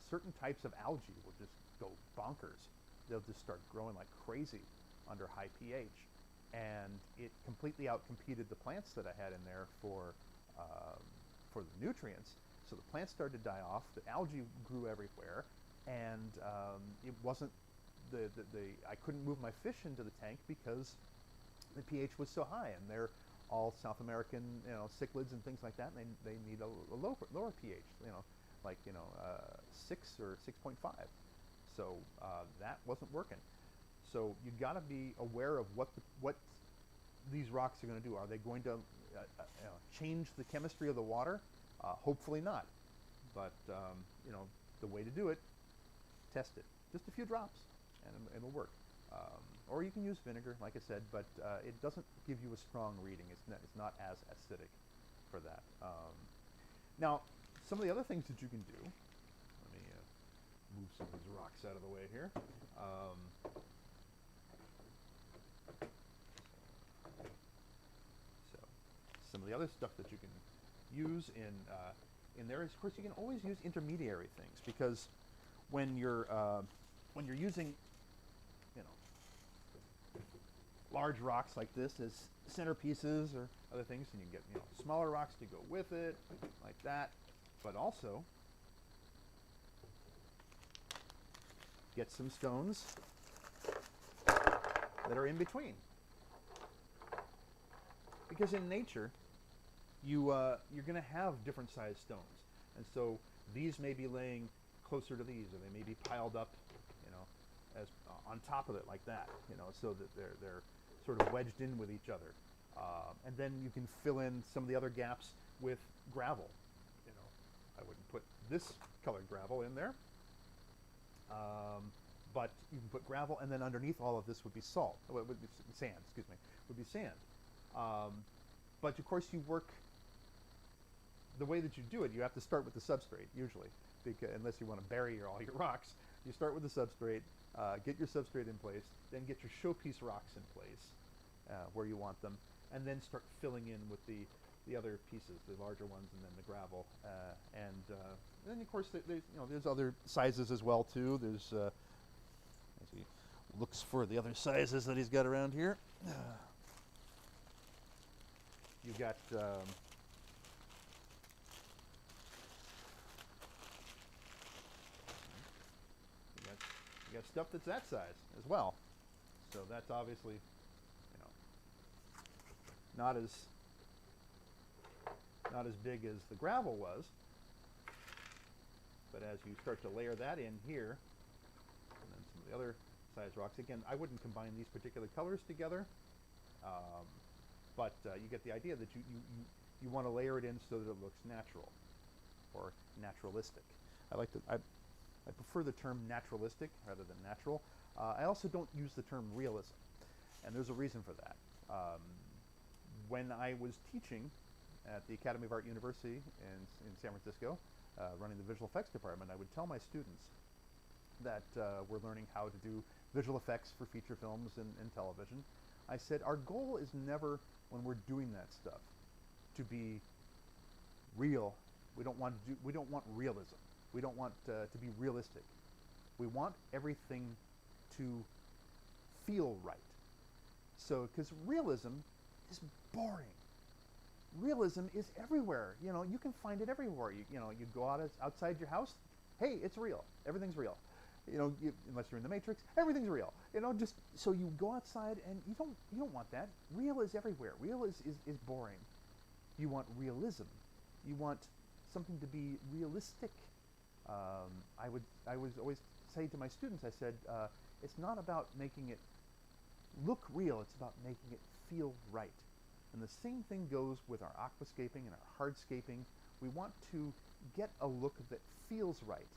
certain types of algae will just go bonkers. They'll just start growing like crazy under high pH, and it completely outcompeted the plants that I had in there for the nutrients. So the plants started to die off. The algae grew everywhere, and it wasn't I couldn't move my fish into the tank because the pH was so high, and they're all South American, cichlids and things like that. And they need a lower pH, like 6 or 6.5. So that wasn't working. So you got to be aware of what these rocks are going to do. Are they going to change the chemistry of the water? Hopefully not. But the way to do it, test it. Just a few drops, and it'll work. Or you can use vinegar, like I said, but it doesn't give you a strong reading. It's not as acidic for that. Now, some of the other things that you can do. Let me move some of these rocks out of the way here. So, some of the other stuff that you can use in there is, of course, you can always use intermediary things, because when you're using large rocks like this as centerpieces or other things, and you can get smaller rocks to go with it, like that, but also get some stones that are in between, because in nature you're going to have different sized stones, and so these may be laying closer to these, or they may be piled up, as on top of it like that, so that they're sort of wedged in with each other, and then you can fill in some of the other gaps with gravel. I wouldn't put this colored gravel in there, but you can put gravel, and then underneath all of this would be salt. Would be sand. Excuse me. Would be sand. But of course, you work the way that you do it. You have to start with the substrate usually, because unless you want to bury all your rocks. You start with the substrate, get your substrate in place, then get your showpiece rocks in place where you want them, and then start filling in with the other pieces, the larger ones, and then the gravel. And then, of course, there's other sizes as well too. There's as he looks for the other sizes that he's got around here. You got. You got stuff that's that size as well, so that's obviously, not as big as the gravel was. But as you start to layer that in here, and then some of the other size rocks, again, I wouldn't combine these particular colors together, but you get the idea that you want to layer it in so that it looks natural or naturalistic. I prefer the term naturalistic rather than natural. I also don't use the term realism, and there's a reason for that. When I was teaching at the Academy of Art University in San Francisco, running the visual effects department, I would tell my students that were learning how to do visual effects for feature films and television. I said, our goal is never, when we're doing that stuff, to be real. We don't want realism. We don't want to be realistic. We want everything to feel right. So, because realism is boring. Realism is everywhere. You can find it everywhere. You go outside your house. Hey, it's real. Everything's real. Unless you're in the Matrix, everything's real. Just so you go outside, and you don't want that. Real is everywhere. Real is boring. You want realism. You want something to be realistic. I would always say to my students, I said, it's not about making it look real, it's about making it feel right. And the same thing goes with our aquascaping and our hardscaping. We want to get a look that feels right,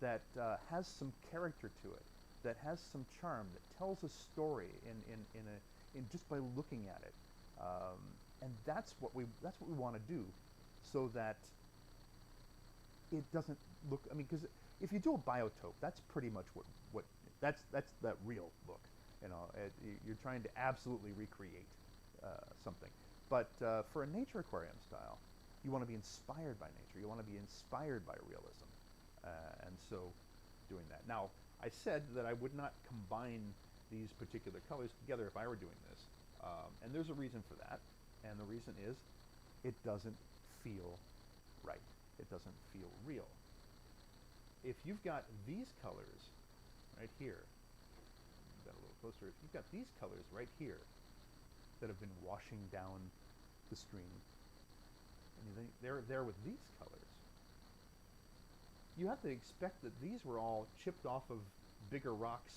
that has some character to it, that has some charm, that tells a story in just by looking at it. And that's what we want to do, so that it doesn't look, because if you do a biotope, that's pretty much what that's that real look. You know, you're trying to absolutely recreate something. But for a nature aquarium style, you want to be inspired by nature. You want to be inspired by realism, and so doing that. Now, I said that I would not combine these particular colors together if I were doing this, and there's a reason for that. And the reason is, it doesn't feel right. It doesn't feel real. If you've got these colors right here, got a little closer. If you've got these colors right here that have been washing down the stream, and they're there with these colors, you have to expect that these were all chipped off of bigger rocks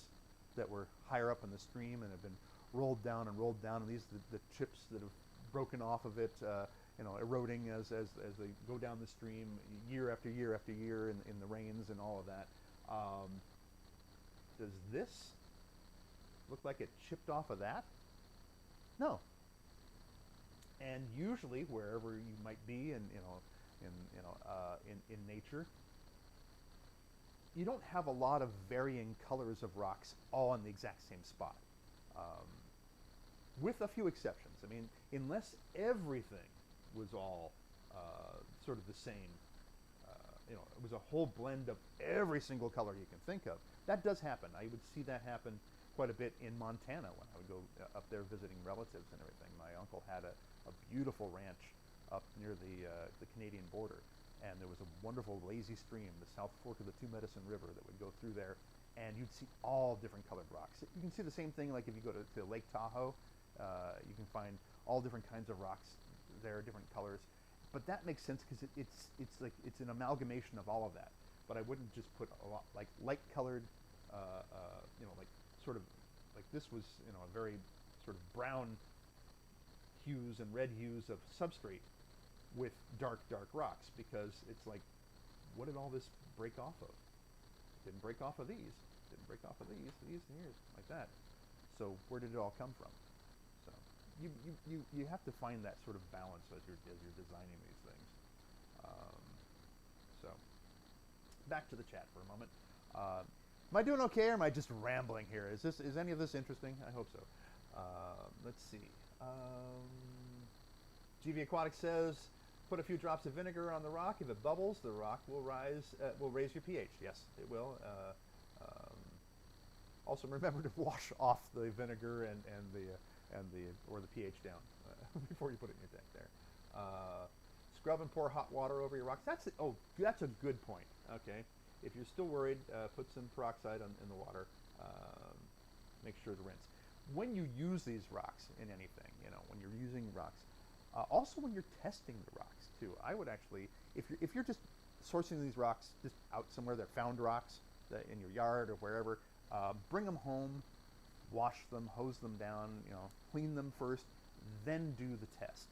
that were higher up in the stream and have been rolled down, and these are the chips that have broken off of it, you know, eroding as they go down the stream year after year after year in the rains and all of that. Does this look like it chipped off of that? No. And usually, wherever you might be, in nature, you don't have a lot of varying colors of rocks all in the exact same spot, with a few exceptions. I mean, unless everything was all sort of the same, you know, it was a whole blend of every single color you can think of. That does happen. I would see that happen quite a bit in Montana when I would go up there visiting relatives and everything. My uncle had a beautiful ranch up near the Canadian border, and there was a wonderful lazy stream, the South Fork of the Two Medicine River, that would go through there, and you'd see all different colored rocks. You can see the same thing like if you go to Lake Tahoe. You can find all different kinds of rocks there, different colors. But that makes sense because it's an amalgamation of all of that. But I wouldn't just put a lot like light colored, you know, like sort of like this was, you know, a very sort of brown hues and red hues of substrate with dark rocks, because it's like, what did all this break off of? Didn't break off of these. Didn't break off of these here, like that. So where did it all come from? So you have to find that sort of balance as you're designing these things. So back to the chat for a moment. Am I doing okay, or am I just rambling here? Is any of this interesting? I hope so. Let's see. GV Aquatic says, put a few drops of vinegar on the rock. If it bubbles, the rock will raise your pH. Yes, it will. Also, remember to wash off the vinegar and the pH down before you put it in your tank there. Scrub and pour hot water over your rocks. That's a good point. Okay, if you're still worried, put some peroxide in the water. Make sure to rinse. When you use these rocks in anything, you know, when you're using rocks, also when you're testing the rocks too, I would actually, if you're just sourcing these rocks just out somewhere, they're found rocks in your yard or wherever, bring them home, wash them, hose them down, you know, clean them first, then do the test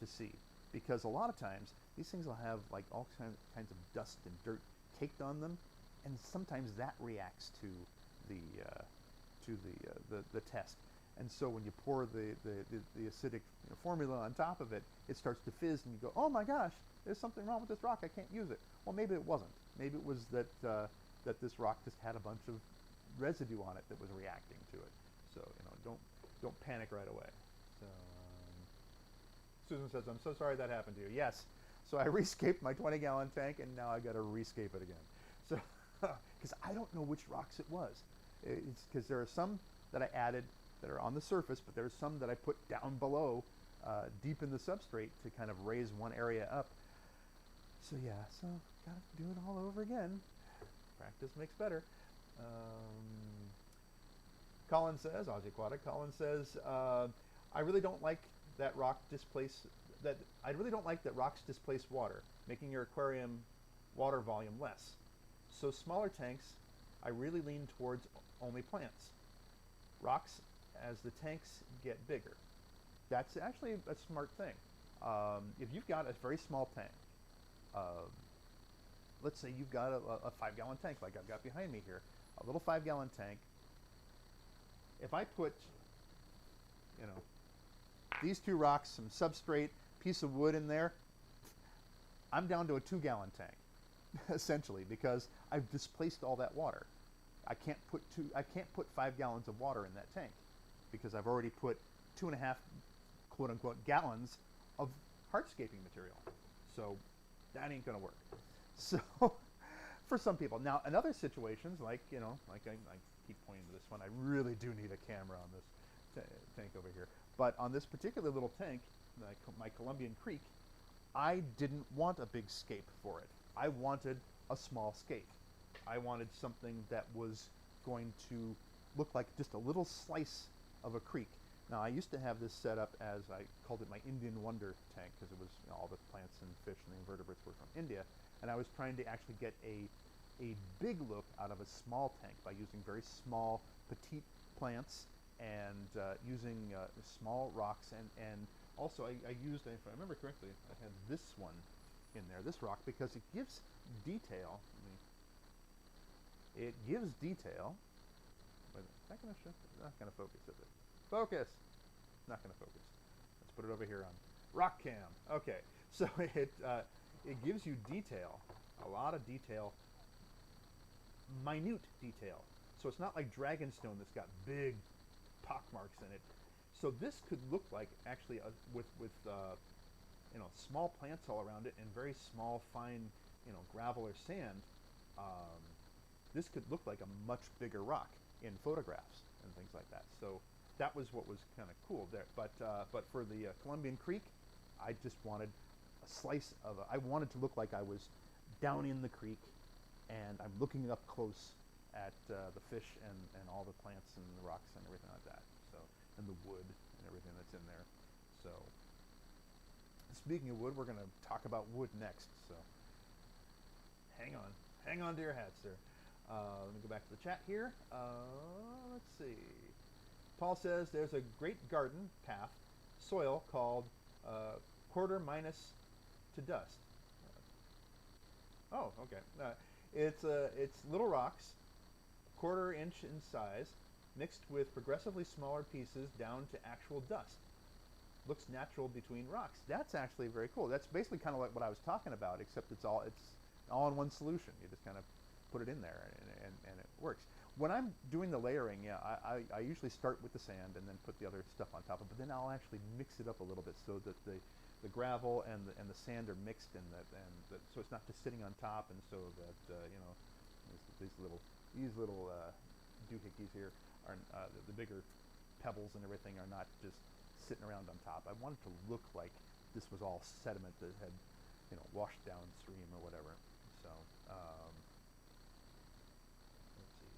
to see, because a lot of times these things will have like all kinds of dust and dirt caked on them, and sometimes that reacts to the test. And so when you pour the acidic, you know, formula on top of it, it starts to fizz, and you go, oh my gosh, there's something wrong with this rock, I can't use it. Well, maybe it wasn't. Maybe it was that this rock just had a bunch of residue on it that was reacting to it. So, you know, don't panic right away. So Susan says, I'm so sorry that happened to you. Yes. So I rescaped my 20-gallon tank, and now I got to rescape it again. So because I don't know which rocks it was. It's because there are some that I added that are on the surface, but there's some that I put down below, deep in the substrate, to kind of raise one area up. So yeah, so gotta do it all over again. Practice makes better. Colin says, Aussie Aquatic. Colin says, I really don't like that rocks displace water, making your aquarium water volume less. So smaller tanks, I really lean towards only plants. Rocks as the tanks get bigger. That's actually a smart thing. If you've got a very small tank, let's say you've got a 5-gallon tank like I've got behind me here, a little 5-gallon tank. If I put, you know, these two rocks, some substrate, piece of wood in there, I'm down to a 2-gallon tank. essentially, because I've displaced all that water. I can't put 5 gallons of water in that tank because I've already put 2.5 quote unquote gallons of hardscaping material. So that ain't gonna work. So for some people. Now in other situations, like, you know, like I keep pointing to this one, I really do need a camera on this tank over here. But on this particular little tank, my Columbian Creek, I didn't want a big scape for it. I wanted a small scape. I wanted something that was going to look like just a little slice of a creek. Now, I used to have this set up as, I called it my Indian Wonder tank, because it was, you know, all the plants and fish and the invertebrates were from India, and I was trying to actually get a big look out of a small tank by using very small, petite plants and using small rocks, and also I used, if I remember correctly, I had this one in there, this rock, because it gives detail. It gives detail. Wait, is that going to shift? Not going to focus, is it? Focus! Not going to focus. Let's put it over here on rock cam. Okay, so it gives you detail, a lot of detail, minute detail. So it's not like Dragonstone that's got big pock marks in it. So this could look like actually with you know, small plants all around it and very small, fine, you know, gravel or sand. This could look like a much bigger rock in photographs and things like that. So that was what was kind of cool there. But for the Columbian Creek, I just wanted a slice of I wanted to look like I was down in the creek, and I'm looking up close at the fish and all the plants and the rocks and everything like that. So, and the wood and everything that's in there. So speaking of wood, we're going to talk about wood next. So hang on to your hats there. Let me go back to the chat here. Let's see. Paul says there's a great garden path soil called quarter minus to dust. Oh, okay. It's little rocks, quarter inch in size, mixed with progressively smaller pieces down to actual dust. Looks natural between rocks. That's actually very cool. That's basically kind of like what I was talking about, except it's all in one solution. You just kind of put it in there, and it works. When I'm doing the layering, yeah, I usually start with the sand and then put the other stuff on top of it, but then I'll actually mix it up a little bit so that the gravel and the sand are mixed, so it's not just sitting on top, and so that you know, these little doohickeys here are the bigger pebbles and everything are not just sitting around on top. I wanted to look like this was all sediment that had, you know, washed downstream or whatever. So let's see.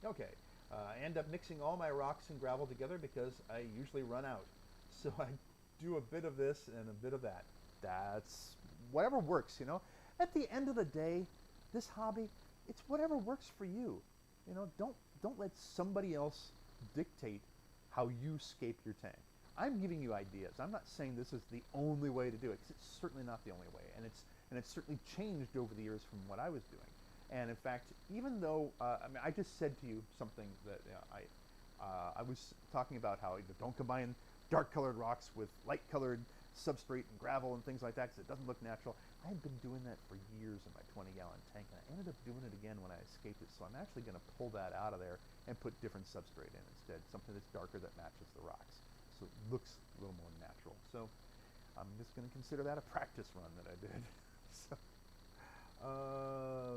Okay, I end up mixing all my rocks and gravel together because I usually run out. So I do a bit of this and a bit of that. That's whatever works, you know. At the end of the day, this hobby, it's whatever works for you. You know, don't let somebody else dictate how you scape your tank. I'm giving you ideas. I'm not saying this is the only way to do it, because it's certainly not the only way, and it's certainly changed over the years from what I was doing. And in fact, even though I mean, I just said to you something that I was talking about how don't combine dark-colored rocks with light-colored substrate and gravel and things like that because it doesn't look natural. I had been doing that for years in my 20-gallon tank, and I ended up doing it again when I escaped it. So I'm actually going to pull that out of there and put different substrate in instead, something that's darker that matches the rocks, so it looks a little more natural. So I'm just going to consider that a practice run that I did. So,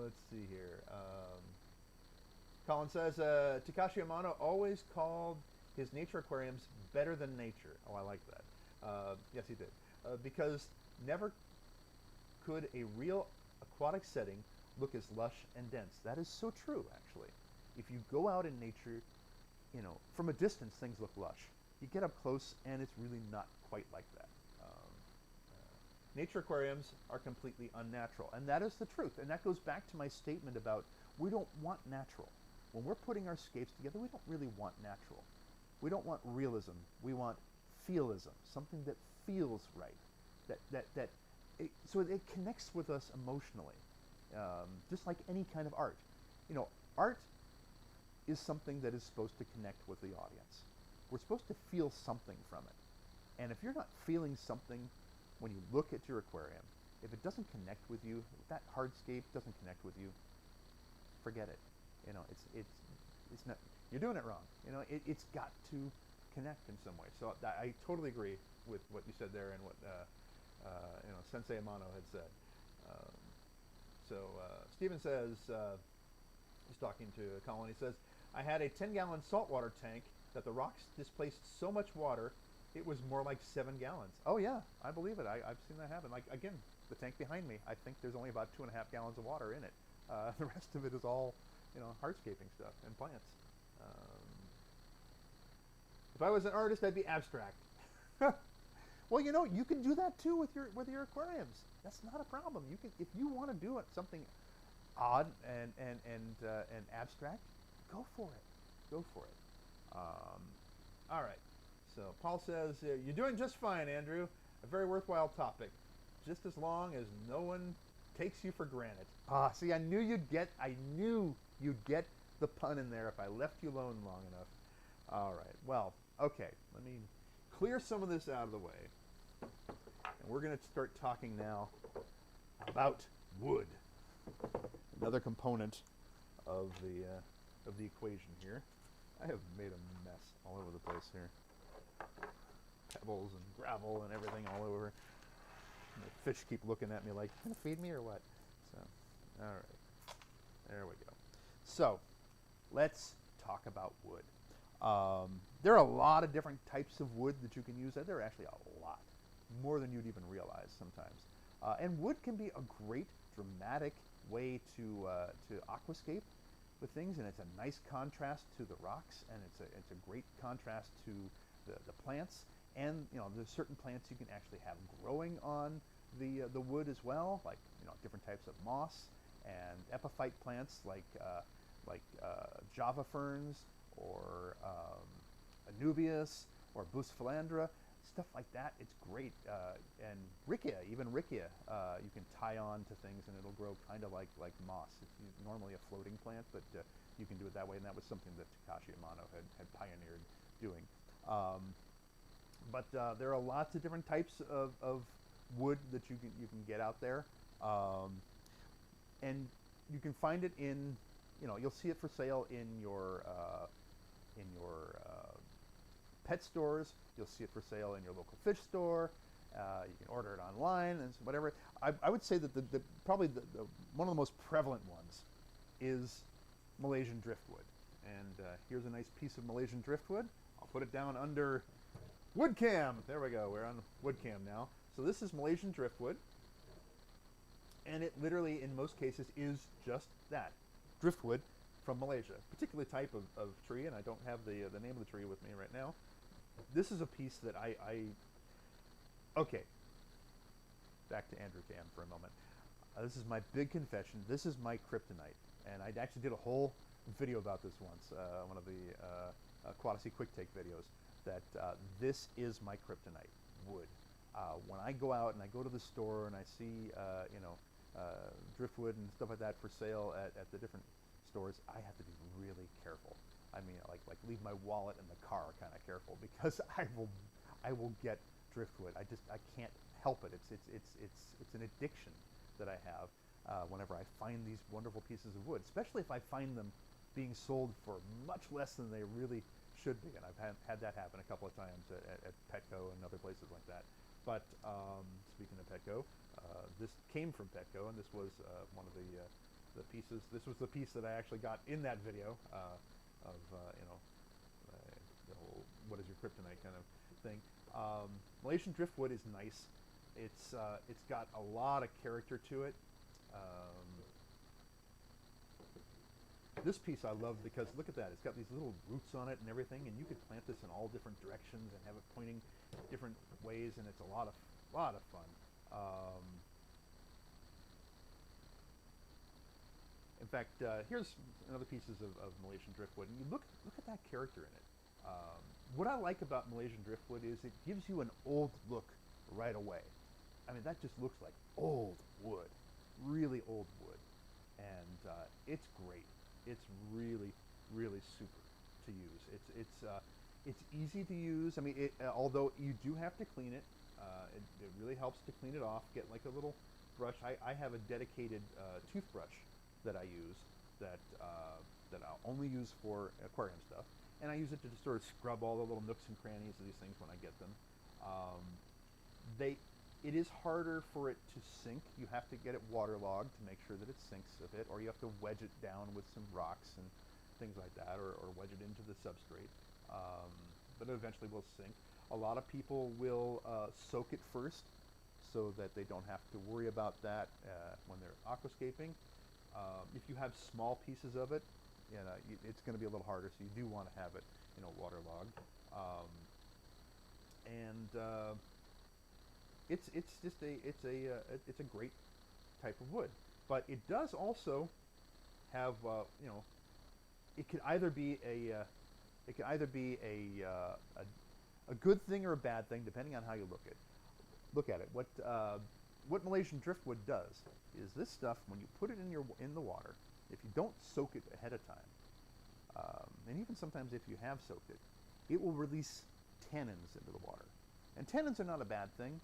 let's see here. Colin says, Takashi Amano always called his nature aquariums better than nature. Oh, I like that. Yes, he did. Because never could a real aquatic setting look as lush and dense. That is so true, actually. If you go out in nature, you know, from a distance, things look lush. You get up close, and it's really not quite like that. Nature aquariums are completely unnatural, and that is the truth. And that goes back to my statement about we don't want natural. When we're putting our scapes together, we don't really want natural. We don't want realism. We want feelism, something that feels right, so it connects with us emotionally, just like any kind of art. You know, art is something that is supposed to connect with the audience. We're supposed to feel something from it. And if you're not feeling something when you look at your aquarium, if it doesn't connect with you, if that hardscape doesn't connect with you, forget it. You know, it's not, you're doing it wrong. You know, it's got to connect in some way. So I totally agree with what you said there and what you know, Sensei Amano had said. Stephen says, he's talking to Colin, he says, I had a 10-gallon saltwater tank that the rocks displaced so much water, it was more like 7 gallons. Oh yeah, I believe it. I've seen that happen. Like, again, the tank behind me, I think there's only about 2.5 gallons of water in it. The rest of it is all, you know, hardscaping stuff and plants. If I was an artist, I'd be abstract. Well, you know, you can do that too with your aquariums. That's not a problem. You can, if you want to do it, something odd and abstract, go for it. Go for it. All right. So Paul says, you're doing just fine, Andrew. A very worthwhile topic, just as long as no one takes you for granted. Ah, see, I knew you'd get the pun in there if I left you alone long enough. All right. Well, okay. Let me clear some of this out of the way. And we're going to start talking now about wood, another component of the equation here. I have made a mess all over the place here. Pebbles and gravel and everything all over. And the fish keep looking at me like, you gonna feed me or what? So, all right, there we go. So, let's talk about wood. There are a lot of different types of wood that you can use. There are actually a lot, more than you'd even realize sometimes. And wood can be a great dramatic way to aquascape with things, and it's a nice contrast to the rocks, and it's a great contrast to the plants. And you know, there's certain plants you can actually have growing on the wood as well, like, you know, different types of moss and epiphyte plants like Java ferns or Anubias or Bucephalandra, stuff like that. It's great. And Riccia, even Riccia, you can tie on to things and it'll grow kind of like moss. It's normally a floating plant, but you can do it that way, and that was something that Takashi Amano had pioneered doing. But there are lots of different types of wood that you can get out there, and you can find it in, you know, you'll see it for sale in your pet stores. You'll see it for sale in your local fish store. You can order it online and whatever. I would say that probably one of the most prevalent ones is Malaysian driftwood. And here's a nice piece of Malaysian driftwood. I'll put it down under wood cam. There we go. We're on wood cam now. So this is Malaysian driftwood. And it literally, in most cases, is just that. Driftwood from Malaysia. Particular type of tree, and I don't have the name of the tree with me right now. This is a piece that okay. Back to Andrew Cam for a moment. This is my big confession. This is my kryptonite. And I actually did a whole video about this once, one of the Aquatasy quick take videos, that this is my kryptonite, wood. When I go out and I go to the store and I see, you know, driftwood and stuff like that for sale at the different stores, I have to be really careful. I mean, like leave my wallet in the car kind of careful, because I will get driftwood. I can't help it. It's an addiction that I have whenever I find these wonderful pieces of wood, especially if I find them being sold for much less than they really should be. And I've had that happen a couple of times at Petco and other places like that. But speaking of Petco, this came from Petco, and this was one of the pieces. This was the piece that I actually got in that video of you know, the whole what is your kryptonite kind of thing. Malaysian driftwood is nice. It's got a lot of character to it. This piece I love because look at that. It's got these little roots on it and everything, and you could plant this in all different directions and have it pointing different ways, and it's a lot of fun. In fact, here's another pieces of Malaysian driftwood, and you look at that character in it. What I like about Malaysian driftwood is it gives you an old look right away. I mean, that just looks like old wood, really old wood, and it's great. It's really, really super to use. It's easy to use. I mean, although you do have to clean it, it really helps to clean it off. Get like a little toothbrush, I have a dedicated toothbrush that I use that that I'll only use for aquarium stuff, and I use it to just sort of scrub all the little nooks and crannies of these things when I get them. It is harder for it to sink. You have to get it waterlogged to make sure that it sinks a bit, or you have to wedge it down with some rocks and things like that, or wedge it into the substrate. But it eventually will sink. A lot of people will soak it first so that they don't have to worry about that when they're aquascaping. If you have small pieces of it, it's going to be a little harder, so you do want to have it, waterlogged. It's just it's a great type of wood, but it does also have it could either be a good thing or a bad thing depending on how you look at it. What Malaysian Driftwood does is this stuff, when you put it in the water, if you don't soak it ahead of time, and even sometimes if you have soaked it, it will release tannins into the water, and tannins are not a bad thing.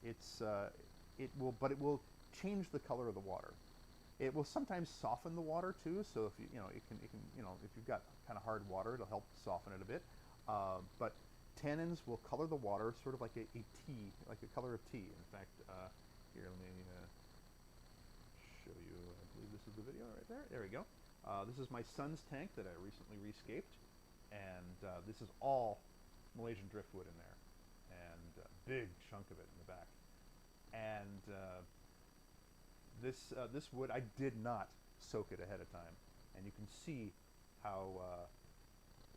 It will change the color of the water. It will sometimes soften the water too. So if if you've got kind of hard water, it'll help soften it a bit. But tannins will color the water sort of like a tea, like the color of tea. In fact, here, let me show you. I believe this is the video right there. There we go. This is my son's tank that I recently rescaped, and this is all Malaysian Driftwood in there, and a big chunk of it in the back. And this wood, I did not soak it ahead of time, and you can see how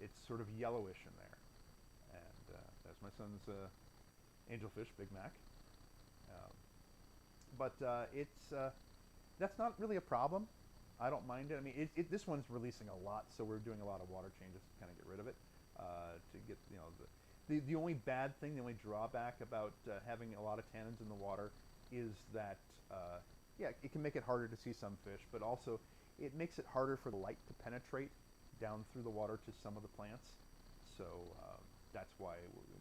it's sort of yellowish in there. And that's my son's angelfish, Big Mac. But that's not really a problem. I don't mind it. I mean, this one's releasing a lot, so we're doing a lot of water changes to kind of get rid of it. To get the only bad thing, the only drawback about having a lot of tannins in the water is that it can make it harder to see some fish, but also it makes it harder for the light to penetrate down through the water to some of the plants. So that's why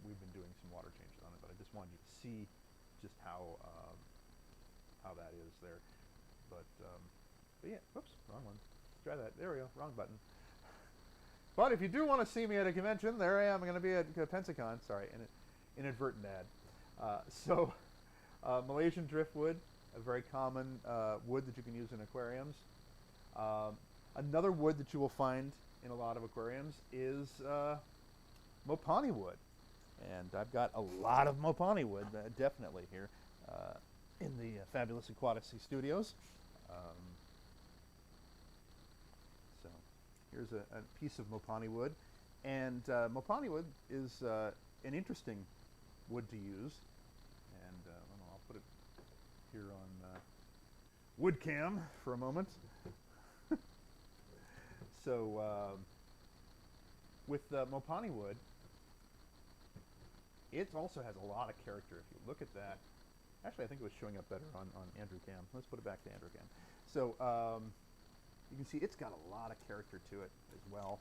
we've been doing some water changes on it. But I just wanted you to see just how that is there. But yeah, whoops, wrong one. Let's try that. There we go. Wrong button. But if you do want to see me at a convention, there I am. I'm going to be at Pensacon. Sorry, inadvertent ad. Malaysian Driftwood, a very common wood that you can use in aquariums. Another wood that you will find in a lot of aquariums is Mopani Wood. And I've got a lot of Mopani Wood, definitely, here in the fabulous Aquatasy studios. So here's a piece of Mopani Wood. And Mopani Wood is an interesting wood to use. And I'll put it here on wood cam for a moment. So with Mopani Wood, it also has a lot of character. If you look at that, actually I think it was showing up better on Andrew Cam. Let's put it back to Andrew Cam. So you can see it's got a lot of character to it as well.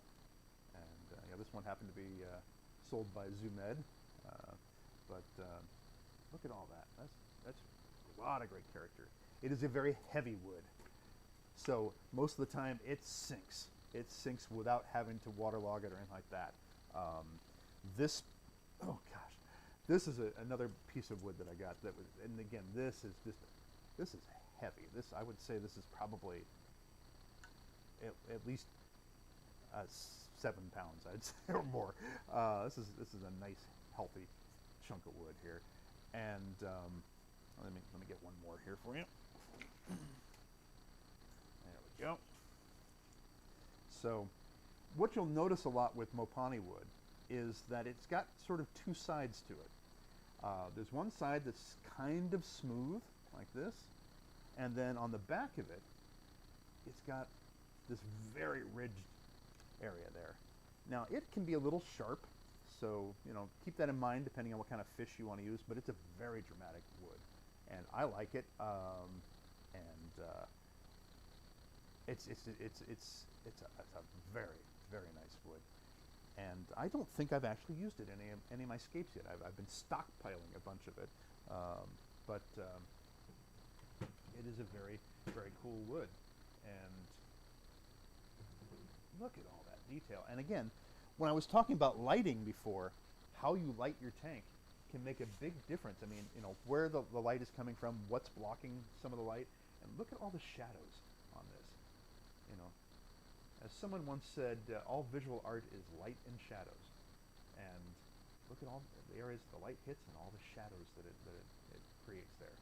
And this one happened to be sold by ZooMed. But look at all that. That's a lot of great character. It is a very heavy wood. So most of the time it sinks. It sinks without having to waterlog it or anything like that. This is another piece of wood that I got that was, and again, this is heavy. I would say this is probably at least 7 pounds, I'd say, or more. This is a nice, healthy chunk of wood here. And let me get one more here for you. There we go. So what you'll notice a lot with Mopani wood is that it's got sort of two sides to it. There's one side that's kind of smooth, like this, and then on the back of it, it's got this very ridged area there. Now, it can be a little sharp, so keep that in mind depending on what kind of fish you want to use, but it's a very dramatic wood, and I like it. It's a very, very nice wood. And I don't think I've actually used it in any of my scapes yet. I've been stockpiling a bunch of it. It is a very, very cool wood. And look at all that detail. And again, when I was talking about lighting before, how you light your tank can make a big difference. I mean, you know, where the light is coming from, what's blocking some of the light, and look at all the shadows on this. You know, as someone once said, all visual art is light and shadows. And look at all the areas the light hits and all the shadows that it creates there.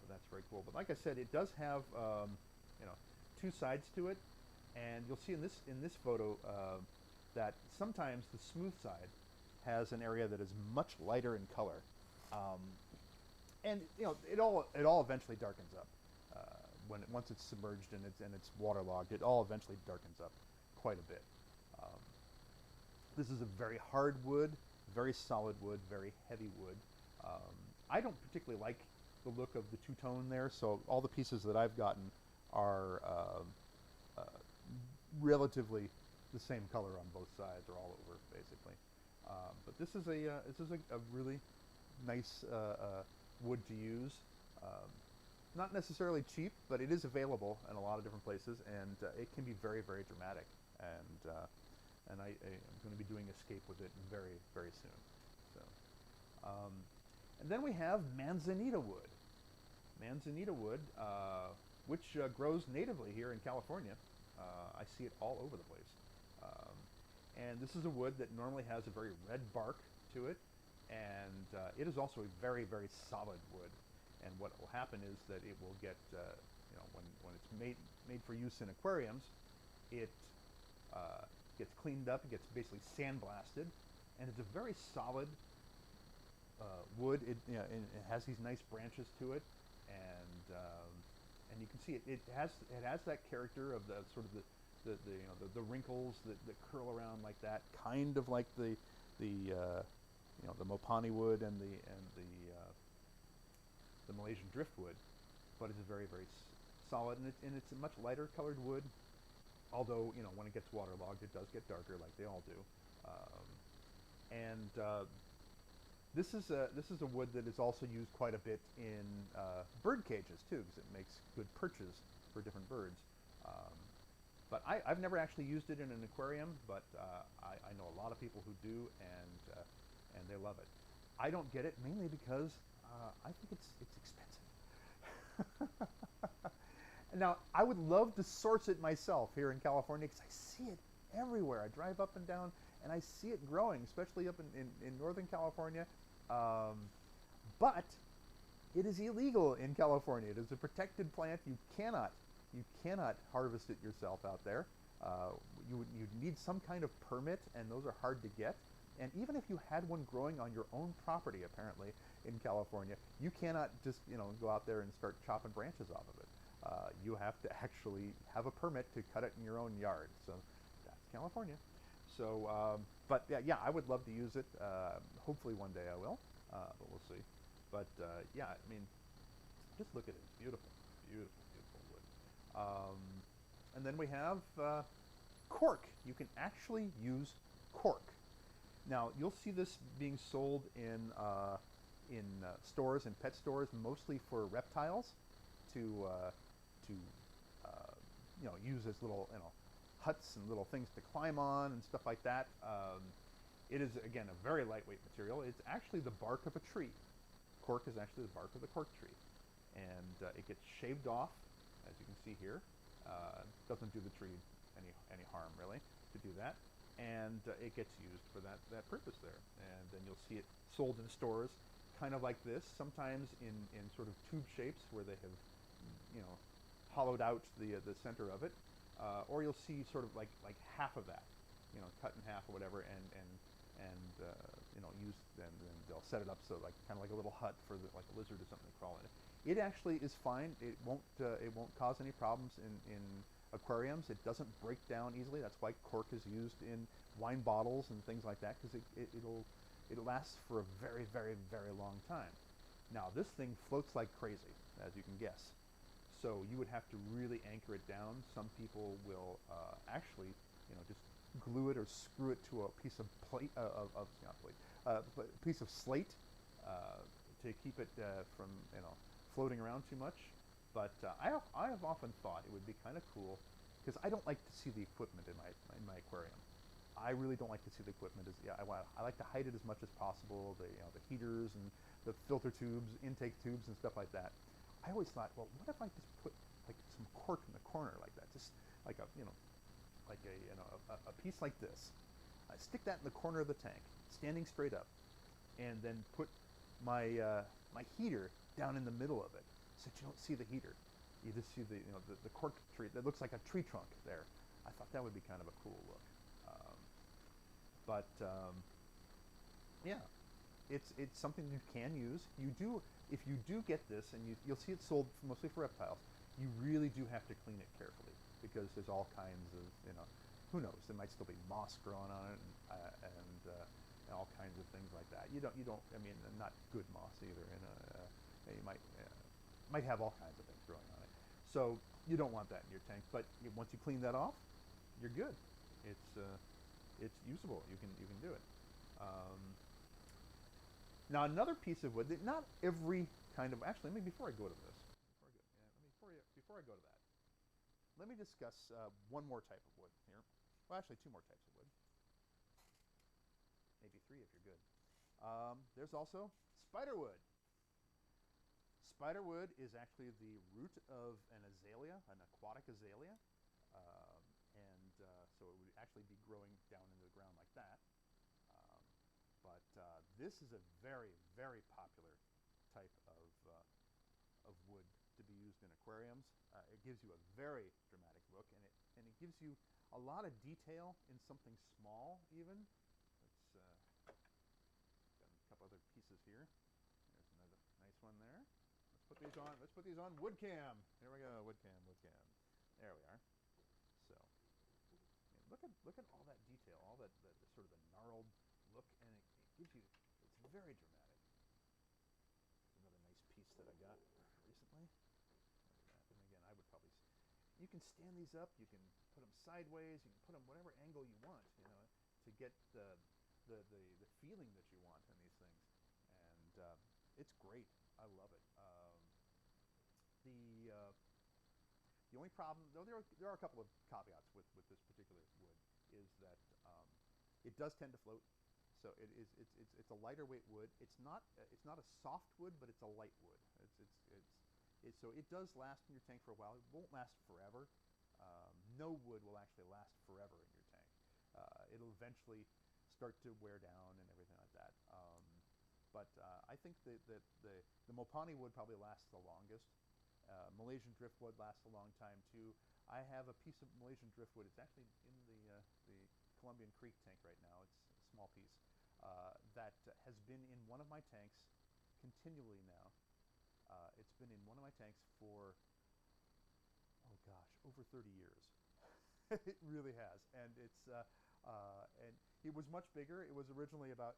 So that's very cool. But like I said, it does have you know, two sides to it, and you'll see in this photo that sometimes the smooth side has an area that is much lighter in color, and you know, it all eventually darkens up once it's submerged and it's waterlogged. It all eventually darkens up quite a bit. This is a very hard wood, very solid wood, very heavy wood. I don't particularly like the look of the two-tone there, so all the pieces that I've gotten are relatively the same color on both sides, or all over, basically. But this is a really nice wood to use. Not necessarily cheap, but it is available in a lot of different places, and it can be very, very dramatic. And I'm going to be doing a scape with it very, very soon. So, and then we have Manzanita wood. Manzanita wood, which grows natively here in California. I see it all over the place. And this is a wood that normally has a very red bark to it, and it is also a very, very solid wood. And what will happen is that it will get, you know, when it's made for use in aquariums, it gets cleaned up, it gets basically sandblasted, and it's a very solid wood. It, you know, and it has these nice branches to it, and you can see it has that character of the sort of the wrinkles that curl around like that, kind of like the you know, the Mopani Wood and the Malaysian Driftwood, but it's a very, very solid, and it's a much lighter colored wood. Although, you know, when it gets waterlogged, it does get darker, like they all do. This is a wood that is also used quite a bit in bird cages too, because it makes good perches for different birds. But I've never actually used it in an aquarium, but I know a lot of people who do, and they love it. I don't get it mainly because I think it's expensive. Now, I would love to source it myself here in California, because I see it everywhere. I drive up and down, and I see it growing, especially up in Northern California. But it is illegal in California. It is a protected plant. You cannot harvest it yourself out there. You need some kind of permit, and those are hard to get. And even if you had one growing on your own property, apparently, in California, you cannot just, you know, go out there and start chopping branches off of it. You have to actually have a permit to cut it in your own yard. So that's California. So, but yeah, I would love to use it. Hopefully one day I will, but we'll see. But yeah, I mean, just look at it. It's beautiful, beautiful, beautiful wood. And then we have cork. You can actually use cork. Now, you'll see this being sold in stores and pet stores, mostly for reptiles, to you know, use as little, you know, huts and little things to climb on and stuff like that. It is, again, a very lightweight material. It's actually the bark of a tree. Cork is actually the bark of the cork tree, and it gets shaved off, as you can see here. Doesn't do the tree any harm, really, to do that. And it gets used for that purpose there. And then you'll see it sold in stores, kind of like this, sometimes in sort of tube shapes where they have, you know, hollowed out the center of it, or you'll see sort of like half of that, you know, cut in half or whatever, and you know, used. Then they'll set it up so like kind of like a little hut for like a lizard or something to crawl in it. It actually is fine. It won't cause any problems in aquariums. It doesn't break down easily. That's why cork is used in wine bottles and things like that, because it lasts for a very, very, very long time. Now, this thing floats like crazy, as you can guess. So you would have to really anchor it down. Some people will actually, you know, just glue it or screw it to a piece of plate piece of slate to keep it from, you know, floating around too much. But I have often thought it would be kind of cool because I don't like to see the equipment in my aquarium. I really don't like to see the equipment. I like to hide it as much as possible. The heaters and the filter tubes, intake tubes, and stuff like that. I always thought, well, what if I just put like some cork in the corner like that, just like a piece like this. I stick that in the corner of the tank, standing straight up, and then put my heater down in the middle of it, so that you don't see the heater. You just see the cork tree that looks like a tree trunk there. I thought that would be kind of a cool look. But yeah, it's something you can use. You do if you do get this, and you'll see it sold mostly for reptiles. You really do have to clean it carefully because there's all kinds of who knows? There might still be moss growing on it and all kinds of things like that. You don't. I mean, not good moss either. You might have all kinds of things growing on it. So you don't want that in your tank. But once you clean that off, you're good. It's usable. You can do it. Now another piece of wood that not every kind of actually. Let me before I go to this. Before I go to that, let me discuss one more type of wood here. Well, actually, two more types of wood. Maybe three if you're good. There's also spiderwood. Spiderwood is actually the root of an azalea, an aquatic azalea. So it would actually be growing down into the ground like that. But this is a very, very popular type of wood to be used in aquariums. It gives you a very dramatic look, and it gives you a lot of detail in something small even. Let's got a couple other pieces here. There's another nice one there. Let's put these on wood cam. Here we go, wood cam. There we are. So look at all that detail, all that sort of the gnarled look, and it gives you. It's very dramatic. Another nice piece that I got recently. And again, I would probably. You can stand these up. You can put them sideways. You can put them whatever angle you want. To get the feeling that you want in these things, and it's great. I love it. The only problem, though, there are a couple of caveats with this particular wood, is that it does tend to float. So it's a lighter weight wood. It's not a soft wood, but it's a light wood. So it does last in your tank for a while. It won't last forever. No wood will actually last forever in your tank. It'll eventually start to wear down and everything like that. But I think the Mopani wood probably lasts the longest. Malaysian Driftwood lasts a long time too. I have a piece of Malaysian Driftwood. It's actually in the Columbian Creek tank right now. It's a small piece that has been in one of my tanks continually now. It's been in one of my tanks for, oh gosh, over 30 years. It really has, and and it was much bigger. It was originally about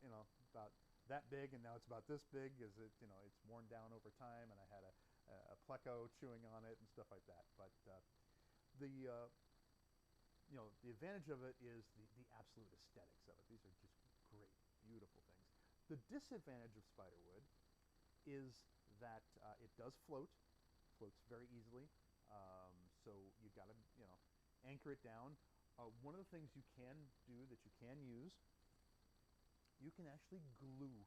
that big, and now it's about this big. It's worn down over time, and I had a pleco chewing on it and stuff like that. But the advantage of it is the absolute aesthetics of it. These are just great, beautiful things. The disadvantage of spiderwood is that it does floats very easily. So you got to anchor it down. One of the things you can do that you can use, you can actually glue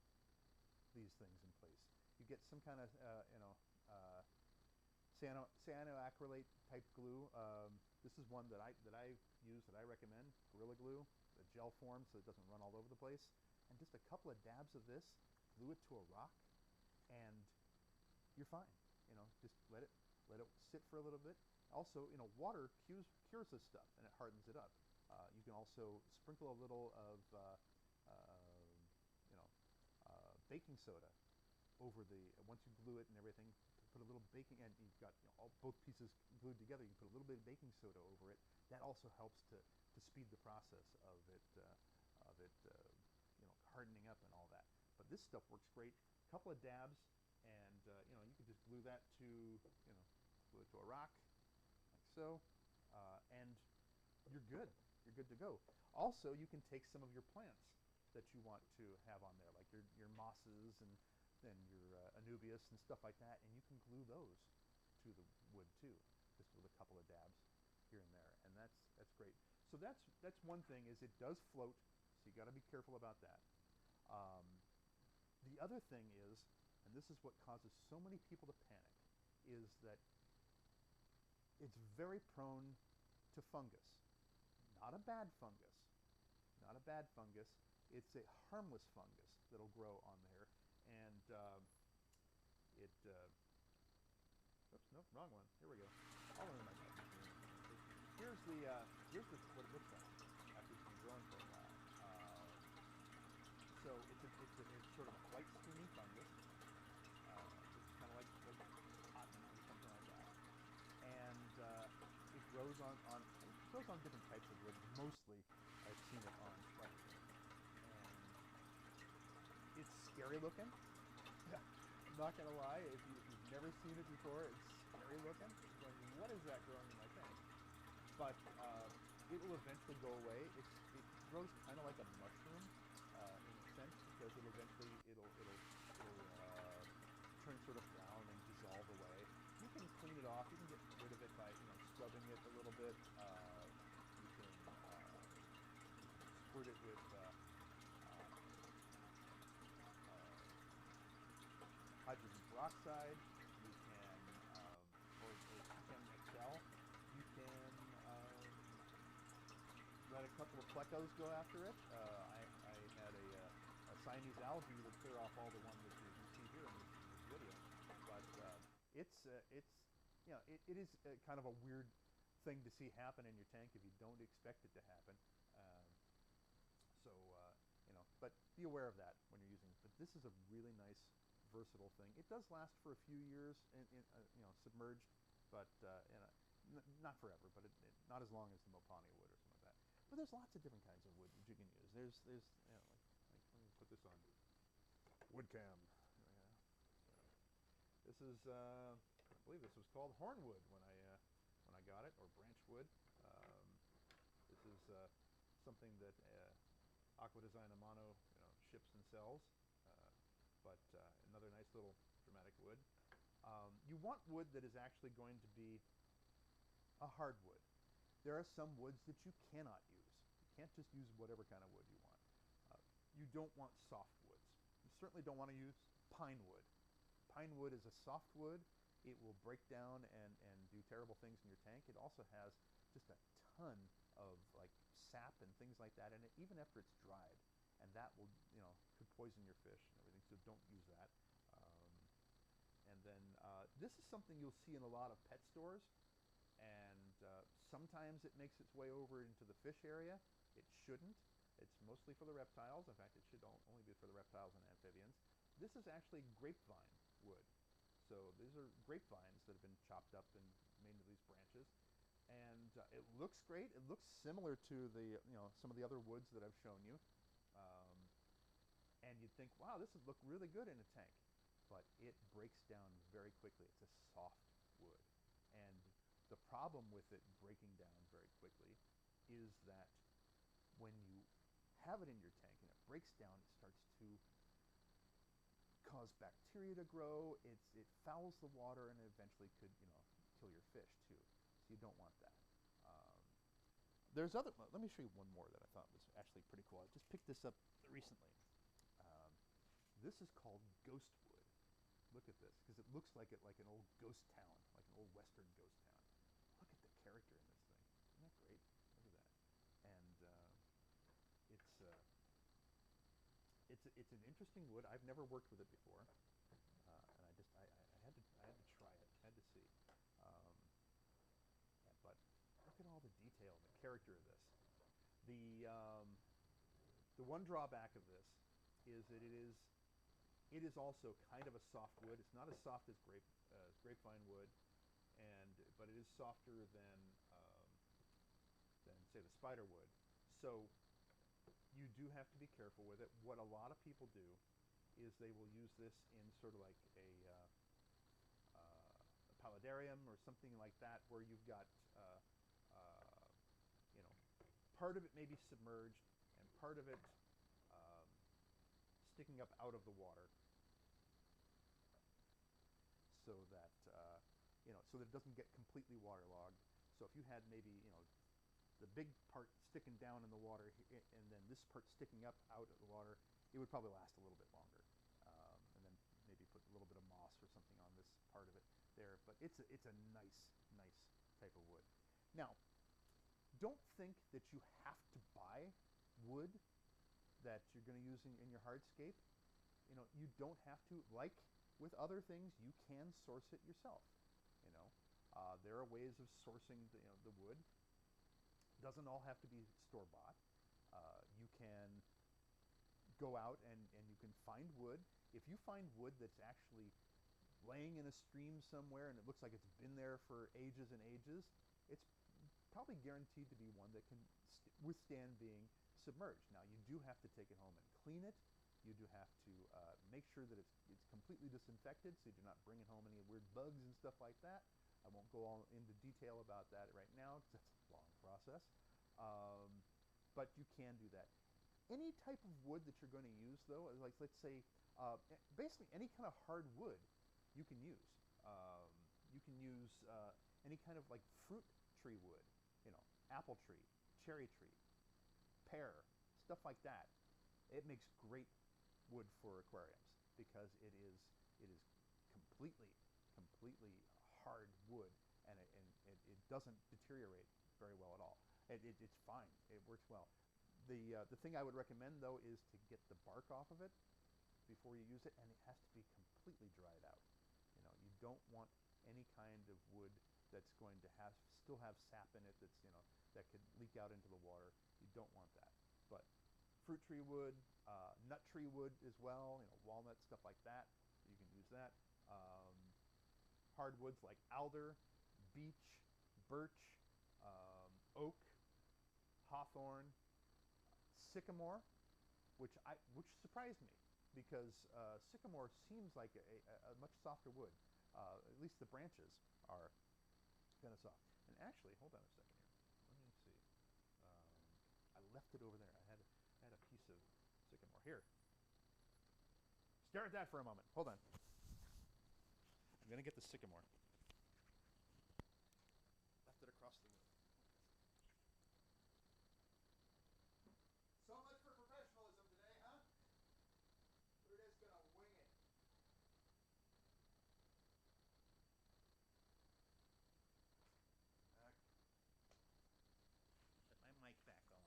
these things in place. You get some kind of cyanoacrylate type glue. This is one that I use, that I recommend, Gorilla Glue, the gel form, so it doesn't run all over the place. And just a couple of dabs of this, glue it to a rock, and you're fine. Just let it sit for a little bit. Also, water cures this stuff, and it hardens it up. You can also sprinkle a little of baking soda over once you glue it and everything. Put a little baking, and you've got both pieces glued together. You can put a little bit of baking soda over it. That also helps to speed the process of it hardening up and all that. But this stuff works great. A couple of dabs, and you can just glue that to glue it to a rock like so, and you're good. You're good to go. Also, you can take some of your plants that you want to have on there, like your mosses and your anubias and stuff like that, and you can glue those through the wood too, just with a couple of dabs here and there, and that's great. So that's one thing, is it does float, so you got to be careful about that. The other thing is, and this is what causes so many people to panic, is that it's very prone to fungus. Not a bad fungus. Not a bad fungus. It's a harmless fungus that'll grow on there, and oops, no, wrong one. Here we go. I'll learn my technique here. Here's what it looks like after it's been growing for a while. So it's sort of a white stringy fungus. It's kind of like cotton or something like that, and it grows on different types of wood. Mostly, I've seen it on leather, and it's scary looking. I'm not gonna lie, if you've never seen it before, it's scary looking. You're going, what is that growing in my tank? But it will eventually go away. It grows kind of like a mushroom in a sense, because it'll turn sort of brown and dissolve away. You can clean it off. You can get rid of it by scrubbing it a little bit. You can squirt it with hydrogen peroxide. You can, or XL. You can let a couple of plecos go after it. I had a Siamese algae that clear off all the ones that you see here in this video. But it is kind of a weird thing to see happen in your tank if you don't expect it to happen. But be aware of that when you're using it. But this is a really nice, versatile thing. It does last for a few years, submerged, but not forever. But not as long as the Mopani Wood or something like that. But there's lots of different kinds of wood that you can use. There's like let me put this on wood cam. This is I believe this was called hornwood when I got it, or branch wood. This is something that Aquatasy Amano ships and sells, but another nice little dramatic wood. You want wood that is actually going to be a hardwood. There are some woods that you cannot use. You can't just use whatever kind of wood you want. You don't want soft woods. You certainly don't want to use pine wood. Pine wood is a soft wood. It will break down and do terrible things in your tank. It also has just a ton of sap and things like that in it, even after it's dried. And that will, could poison your fish and everything, so don't use that. And then this is something you'll see in a lot of pet stores, and sometimes it makes its way over into the fish area. It shouldn't. It's mostly for the reptiles. In fact, it should only be for the reptiles and amphibians. This is actually grapevine wood. So these are grapevines that have been chopped up and made into these branches. And it looks great. It looks similar to the, some of the other woods that I've shown you. And you'd think, wow, this would look really good in a tank. But it breaks down very quickly. It's a soft wood. And the problem with it breaking down very quickly is that when you have it in your tank and it breaks down, it starts to cause bacteria to grow. It fouls the water, and it eventually could, kill your fish too. So you don't want that. There's other. Let me show you one more that I thought was actually pretty cool. I just picked this up recently. This is called ghost wood. Look at this, because it looks like an old ghost town, like an old western ghost town. Look at the character in this thing. Isn't that great? Look at that. And it's an interesting wood. I've never worked with it before, and I had to try it. I had to see. Yeah, but look at all the detail and the character of this. The one drawback of this is that it is also kind of a soft wood. It's not as soft as grapevine wood, but it is softer than say the Spiderwood. So you do have to be careful with it. What a lot of people do is they will use this in sort of like a paludarium or something like that, where you've got part of it may be submerged and part of it sticking up out of the water, so that so that it doesn't get completely waterlogged. So if you had maybe, the big part sticking down in the water and then this part sticking up out of the water, it would probably last a little bit longer. And then maybe put a little bit of moss or something on this part of it there. But it's a nice, nice type of wood. Now, don't think that you have to buy wood that you're going to use in your hardscape. You don't have to. Like with other things, you can source it yourself. There are ways of sourcing the wood. Doesn't all have to be store-bought. You can go out and you can find wood. If you find wood that's actually laying in a stream somewhere and it looks like it's been there for ages and ages, it's probably guaranteed to be one that can withstand being submerged. Now, you do have to take it home and clean it. You do have to make sure that it's completely disinfected so you're not bringing home any weird bugs and stuff like that. I won't go all into detail about that right now because it's a long process. But you can do that. Any type of wood that you're going to use, though, like let's say, basically any kind of hard wood you can use. You can use any kind of like fruit tree wood, apple tree, cherry tree, pear, stuff like that. It makes great wood for aquariums because it is completely hard wood, and it doesn't deteriorate very well at all. It's fine. It works well. The thing I would recommend, though, is to get the bark off of it before you use it, and it has to be completely dried out. You don't want any kind of wood that's going to still have sap in it that could leak out into the water. You don't want that. But fruit tree wood, nut tree wood as well, walnut, stuff like that, you can use that. Hardwoods like alder, beech, birch, oak, hawthorn, sycamore, which surprised me because sycamore seems like a much softer wood. At least the branches are kind of soft. And actually, hold on a second here. Let me see. I left it over there. I had a piece of sycamore here. Stare at that for a moment. Hold on. I'm going to get the sycamore. Left it across the room. So much for professionalism today, huh? We're just going to wing it. Okay. Put my mic back on.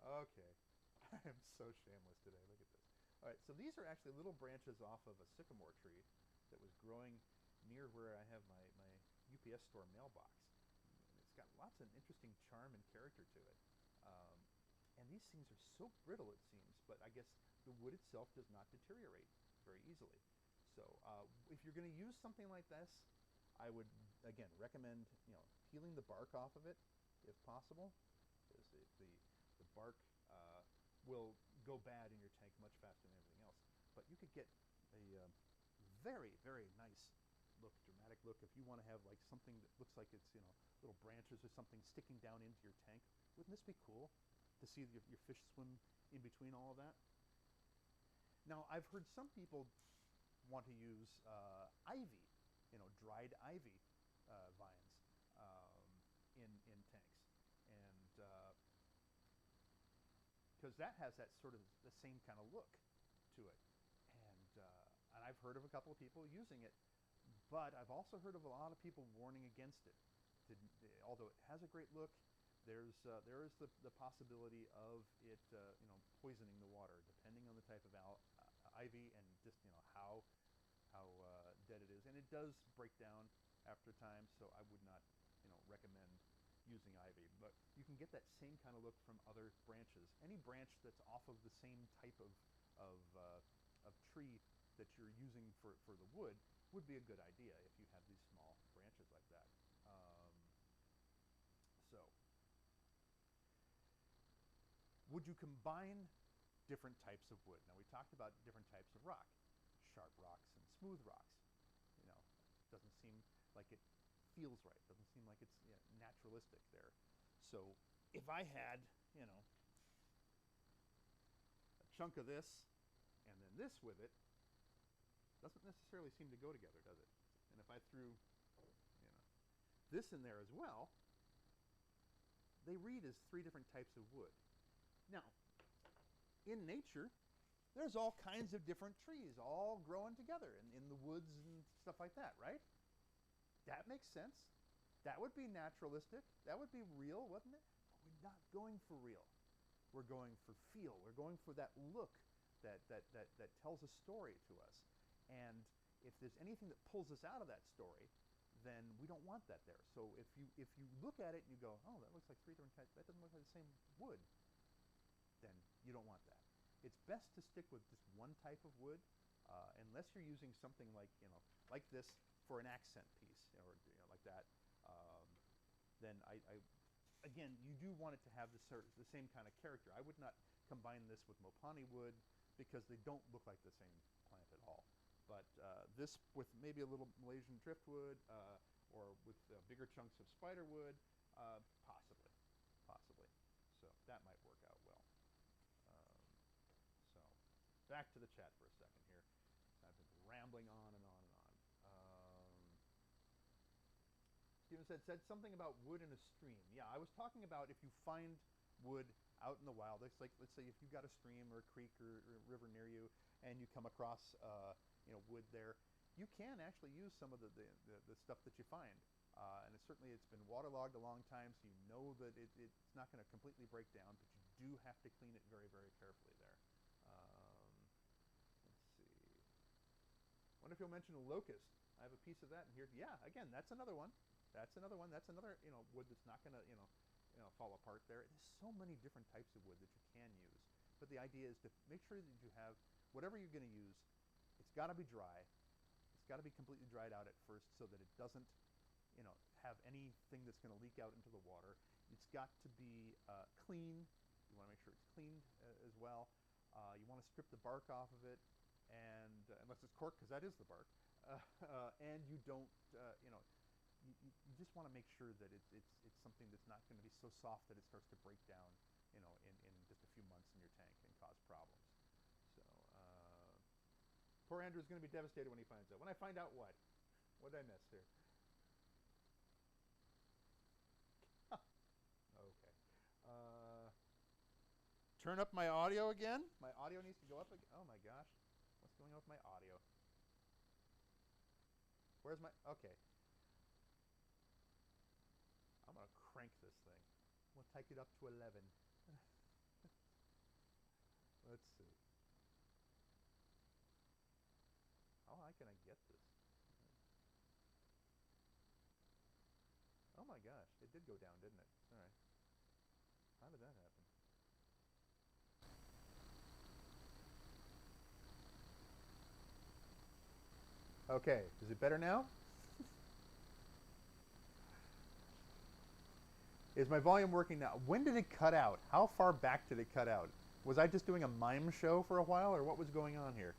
All right. Okay. I am so shameless today. Look at this. All right, so these are actually little branches off of a sycamore tree that was growing near where I have my UPS store mailbox. It's got lots of interesting charm and character to it. And these things are so brittle, it seems, but I guess the wood itself does not deteriorate very easily. So if you're going to use something like this, I would, again, recommend peeling the bark off of it if possible, because the bark will go bad in your tank much faster than everything else. But you could get a very, very nice look, dramatic look, if you want to have like something that looks like it's little branches or something sticking down into your tank. Wouldn't this be cool to see your fish swim in between all of that? Now, I've heard some people want to use ivy, dried ivy vines in tanks, and because that has that sort of the same kind of look to it, and I've heard of a couple of people using it, but I've also heard of a lot of people warning against it. Although it has a great look, there is the possibility of it poisoning the water, depending on the type of ivy and just how dead it is, and it does break down after time. So I would not recommend using ivy, but you can get that same kind of look from other branches. Any branch that's off of the same type of tree that you're using for the wood would be a good idea if you have these small branches like that. So, would you combine different types of wood? Now, we talked about different types of rock, sharp rocks and smooth rocks. Doesn't seem like it feels right. Doesn't seem like it's naturalistic there. So if I had, chunk of this and then this with it, doesn't necessarily seem to go together, does it? And if I threw, this in there as well, they read as 3 different types of wood. Now, in nature, there's all kinds of different trees all growing together in the woods and stuff like that, right? That makes sense. That would be naturalistic. That would be real, wouldn't it? But we're not going for real. We're going for feel. We're going for that look that tells a story to us. And if there's anything that pulls us out of that story, then we don't want that there. So if you look at it and you go, oh, that looks like 3 different types, that doesn't look like the same wood, then you don't want that. It's best to stick with just one type of wood, unless you're using something like like this for an accent piece or like that. Then again, you do want it to have the same kind of character. I would not combine this with Mopani Wood because they don't look like the same plant at all. But this with maybe a little Malaysian Driftwood or with bigger chunks of Spiderwood, possibly. So that might work out well. So back to the chat for a second here. I've been rambling on and on and on. Steven said something about wood in a stream. Yeah, I was talking about if you find wood out in the wild. It's like, let's say if you've got a stream or a creek or a river near you and you come across wood there, you can actually use some of the stuff that you find. And it's been waterlogged a long time, so you know that it's not going to completely break down, but you do have to clean it very, very carefully there. Let's see. I wonder if you'll mention a locust. I have a piece of that in here. Yeah, again, that's another one. That's another one. That's another wood that's not going to fall apart there. There's so many different types of wood that you can use. But the idea is to make sure that you have whatever you're going to use. It's got to be dry. It's got to be completely dried out at first so that it doesn't have anything that's going to leak out into the water. It's got to be clean. You want to make sure it's cleaned as well. You want to strip the bark off of it, and unless it's cork, because that is the bark. And you don't, you just want to make sure that it's something that's not going to be so soft that it starts to break down, in just a few months in your tank and cause problems. So poor Andrew's going to be devastated when he finds out. When I find out what? What did I miss here? Okay. Turn up my audio again. My audio needs to go up again. Oh my gosh. What's going on with my audio? Where's my... Okay. I'm going to crank this thing. We'll take it up to 11. Let's see. How high can I get this? Oh my gosh. It did go down, didn't it? All right. How did that happen? Okay. Is it better now? Is my volume working now? When did it cut out? How far back did it cut out? Was I just doing a mime show for a while, or what was going on here?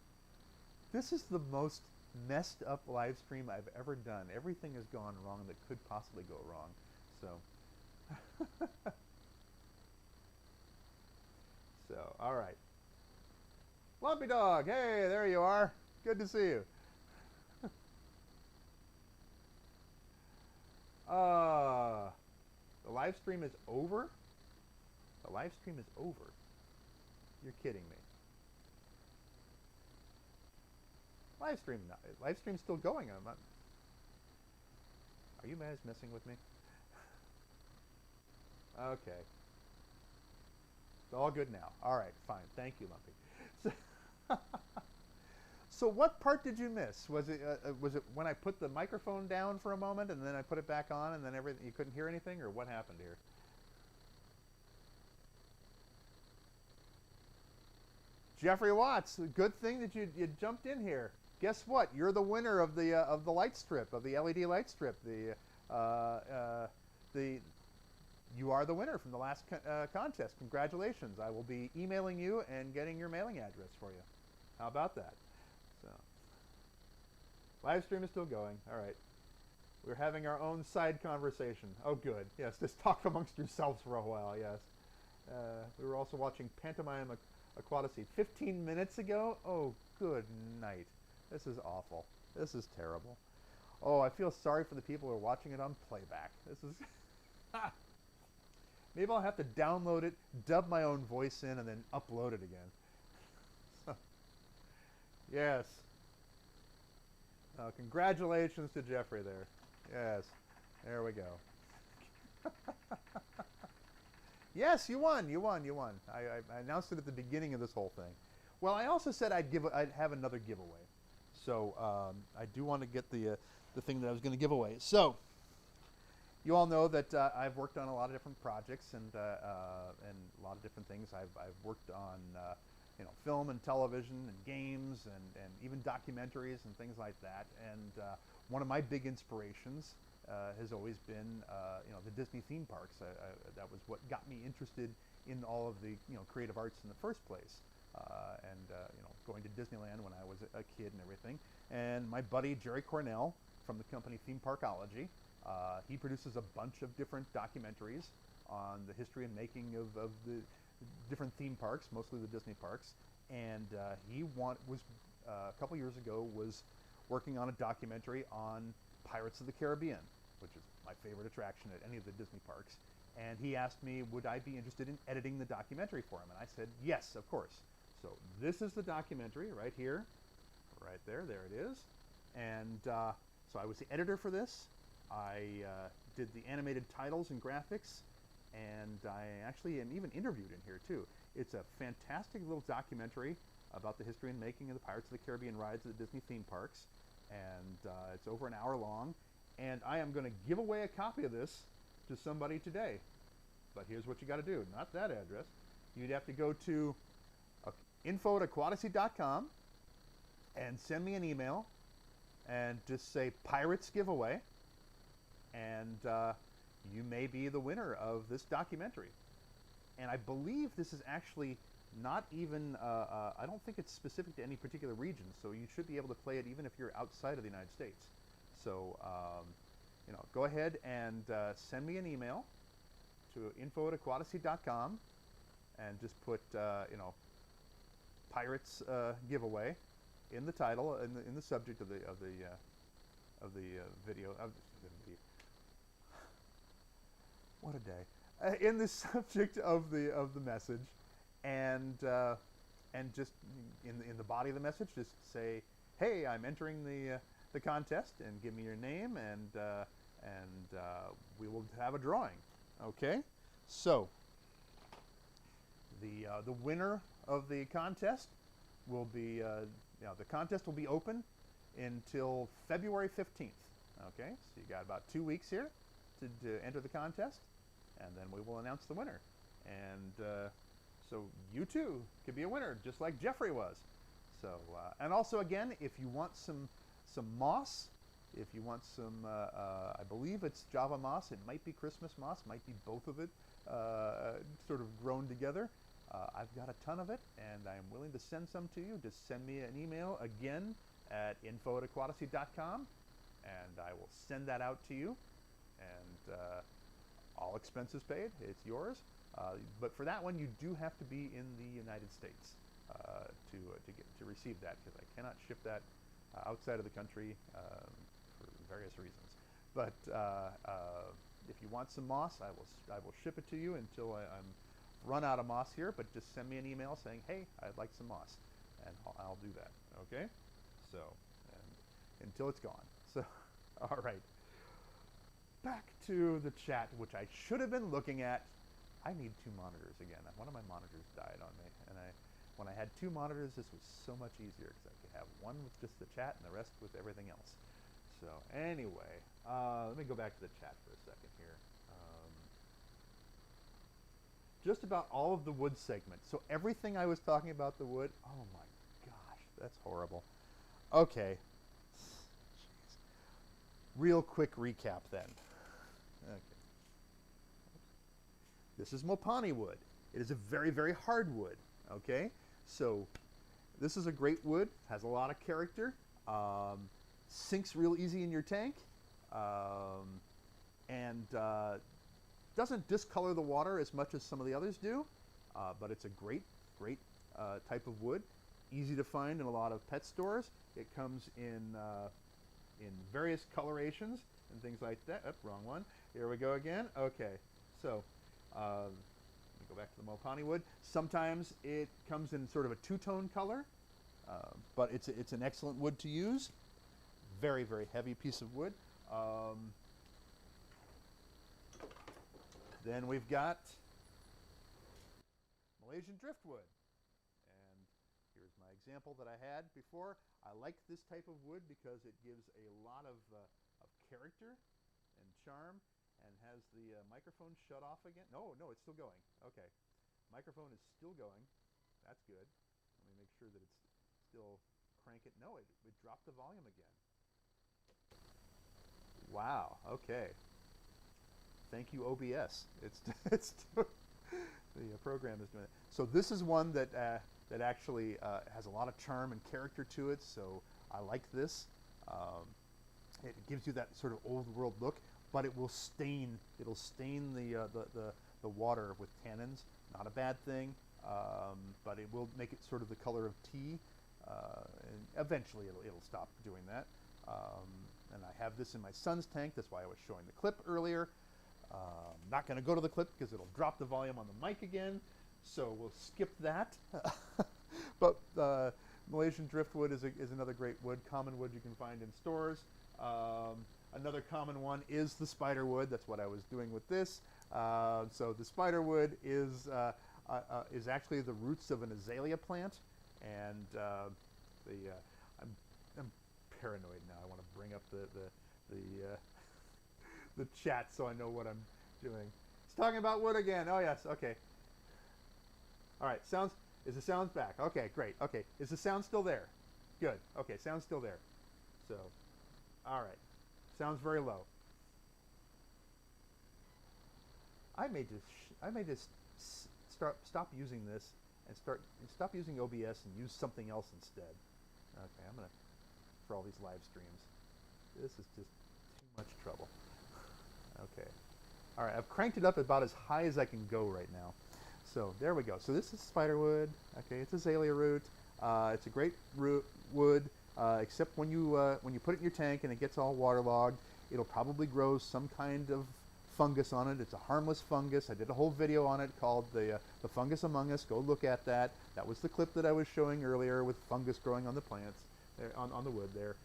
This is the most messed up live stream I've ever done. Everything has gone wrong that could possibly go wrong. So, so all right. Lumpy Dog, hey, there you are. Good to see you. The live stream is over? The live stream is over. You're kidding me. Live stream's still going. I'm not. Are you guys messing with me? Okay. It's all good now. All right, fine. Thank you, Lumpy. So what part did you miss? Was it when I put the microphone down for a moment and then I put it back on and then everything, you couldn't hear anything, or what happened here? Jeffrey Watts, good thing that you jumped in here. Guess what? You're the winner of the light strip, of the LED light strip. You are the winner from the last contest. Congratulations. I will be emailing you and getting your mailing address for you. How about that? So, live stream is still going. All right. We're having our own side conversation. Oh, good. Yes, just talk amongst yourselves for a while, yes. We were also watching pantomime Aquatasy 15 minutes ago? Oh, good night. This is awful. This is terrible. Oh, I feel sorry for the people who are watching it on playback. This is... Maybe I'll have to download it, dub my own voice in, and then upload it again. Yes. Congratulations to Jeffrey there. Yes. There we go. Yes, you won. You won. You won. I announced it at the beginning of this whole thing. Well, I also said I'd have another giveaway. So I do want to get the thing that I was going to give away. So you all know that I've worked on a lot of different projects and a lot of different things. I've worked on film and television and games and even documentaries and things like that. And one of my big inspirations has always been the Disney theme parks. That was what got me interested in all of the creative arts in the first place. Going to Disneyland when I was a kid and everything. And my buddy Jerry Cornell from the company Theme Parkology, he produces a bunch of different documentaries on the history and making of the different theme parks, mostly the Disney parks. And he was a couple years ago was working on a documentary on Pirates of the Caribbean, which is my favorite attraction at any of the Disney parks. And he asked me, would I be interested in editing the documentary for him? And I said, yes, of course. So this is the documentary right here, right there. There it is. And so I was the editor for this. I did the animated titles and graphics, and I actually am even interviewed in here too. It's a fantastic little documentary about the history and making of the Pirates of the Caribbean rides at the Disney theme parks. And it's over an hour long. And I am going to give away a copy of this to somebody today. But here's what you got to do. Not that address. You'd have to go to info@aquatasy.com and send me an email and just say Pirates Giveaway. And you may be the winner of this documentary. And I believe this is actually not even, I don't think it's specific to any particular region, so you should be able to play it even if you're outside of the United States. So, go ahead and send me an email to info@aquatasy.com and just put, Pirates Giveaway in the title, in the subject of the video. What a day! In the subject of the message, and just in the body of the message, just say, "Hey, I'm entering the contest," and give me your name, and we will have a drawing. Okay, so the winner of the contest will be the contest will be open until February 15th. Okay, so you got about 2 weeks here to enter the contest, and then we will announce the winner. And so you too could be a winner, just like Jeffrey was. So and also again, if you want some moss, if you want some, I believe it's Java moss. It might be Christmas moss, might be both of it, sort of grown together. I've got a ton of it, and I'm willing to send some to you. Just send me an email again at info@aquatasy.com, and I will send that out to you. And all expenses paid. It's yours. But for that one, you do have to be in the United States to receive that, because I cannot ship that outside of the country for various reasons. But if you want some moss, I will ship it to you until I'm run out of moss here. But just send me an email saying, "Hey, I'd like some moss," and I'll do that. Okay? So until it's gone. So all right. Back to the chat, which I should have been looking at. I need 2 monitors again. One of my monitors died on me, and when I had 2 monitors, this was so much easier because I could have one with just the chat and the rest with everything else. So anyway, let me go back to the chat for a second here. Just about all of the wood segments. So everything I was talking about the wood. Oh my gosh, that's horrible. Okay. Jeez. Real quick recap then. Okay. This is Mopani wood. It is a very, very hard wood. Okay, so this is a great wood. Has a lot of character. Sinks real easy in your tank, and doesn't discolor the water as much as some of the others do. But it's a great type of wood. Easy to find in a lot of pet stores. It comes in various colorations and things like that. Oh, wrong one. Here we go again. Okay, so let me go back to the Mopani Wood. Sometimes it comes in sort of a two-tone color, but it's an excellent wood to use. Very, very heavy piece of wood. Then we've got Malaysian Driftwood. And here's my example that I had before. I like this type of wood because it gives a lot of character and charm, and has the microphone shut off again. No, it's still going. Okay. Microphone is still going. That's good. Let me make sure that it's still crank it. No, it dropped the volume again. Wow. Okay. Thank you, OBS. It's the program is doing it. So this is one that actually has a lot of charm and character to it. So I like this. It gives you that sort of old world look, but it will stain. It'll stain the water with tannins. Not a bad thing, but it will make it sort of the color of tea. And eventually it'll stop doing that. And I have this in my son's tank. That's why I was showing the clip earlier. Not going to go to the clip because it'll drop the volume on the mic again, so we'll skip that. But Malaysian Driftwood is another great wood, common wood you can find in stores. Another common one is the Spiderwood. That's what I was doing with this. So the Spiderwood is actually the roots of an azalea plant, and I'm paranoid now. I want to bring up the chat so I know what I'm doing. It's talking about wood again. Oh yes, okay. All right, is the sounds back? Okay, great. Okay, is the sound still there? Good. Okay, sound's still there. So, all right. Sounds very low. I may just stop using this and stop using OBS and use something else instead. Okay, I'm gonna, for all these live streams. This is just too much trouble. Okay. All right, I've cranked it up about as high as I can go right now. So there we go. So this is Spiderwood. Okay, it's azalea root. It's a great wood, except when you put it in your tank and it gets all waterlogged, it'll probably grow some kind of fungus on it. It's a harmless fungus. I did a whole video on it called the fungus among us. Go look at that. That was the clip that I was showing earlier with fungus growing on the plants, there, on the wood there.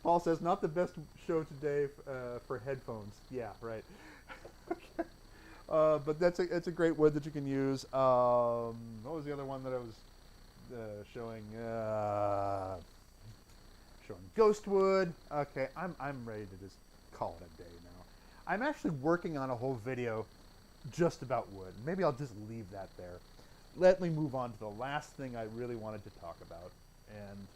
Paul says, not the best show today for headphones. Yeah, right. Okay. But it's a great wood that you can use. What was the other one that I was showing? Showing ghost wood. Okay, I'm ready to just call it a day now. I'm actually working on a whole video just about wood. Maybe I'll just leave that there. Let me move on to the last thing I really wanted to talk about, and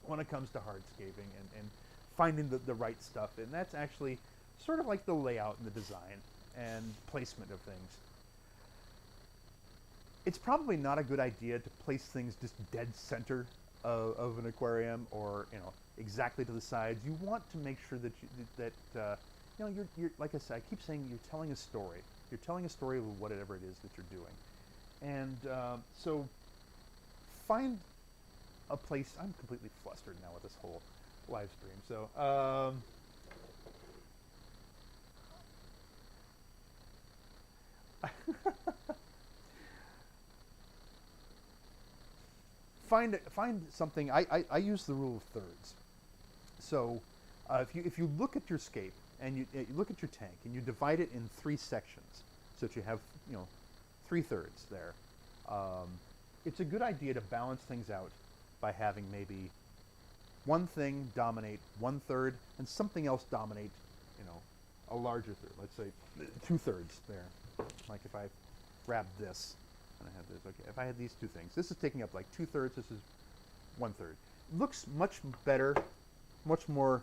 when it comes to hardscaping and finding the right stuff, and that's actually sort of like the layout and the design and placement of things. It's probably not a good idea to place things just dead center of an aquarium, or exactly to the sides. You want to make sure that you're like I said, I keep saying you're telling a story. You're telling a story of whatever it is that you're doing, and so find a place. I'm completely flustered now with this whole live stream. So find something. I use the rule of thirds. So if you look at your scape and you look at your tank and you divide it in 3 sections, so that you have 3/3 there, it's a good idea to balance things out by having maybe one thing dominate 1/3 and something else dominate a larger third. Let's say 2/3 there. Like if I grab this and I have this, okay, if I had these 2 things, this is taking up like 2/3, this is 1/3. Looks much better, much more,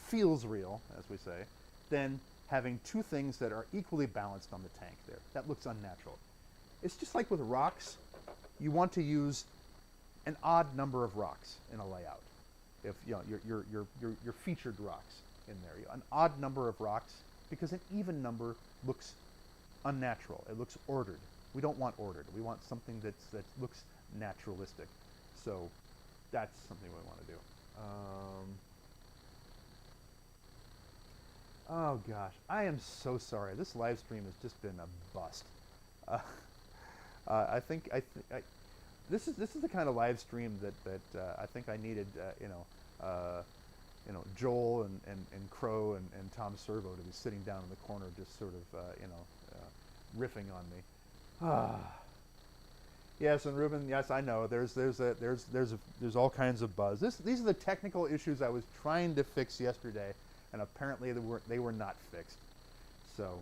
feels real, as we say, than having 2 things that are equally balanced on the tank there. That looks unnatural. It's just like with rocks. You want to use an odd number of rocks in a layout. If your featured rocks in there, an odd number of rocks, because an even number looks unnatural. It looks ordered. We don't want ordered. We want something that looks naturalistic. So that's something we want to do. Oh gosh, I am so sorry. This live stream has just been a bust. This is the kind of live stream that I think I needed. Joel and Crow and Tom Servo to be sitting down in the corner, just sort of riffing on me. Yes, and Ruben, yes, I know. There's all kinds of buzz. These are the technical issues I was trying to fix yesterday, and apparently they were not fixed. So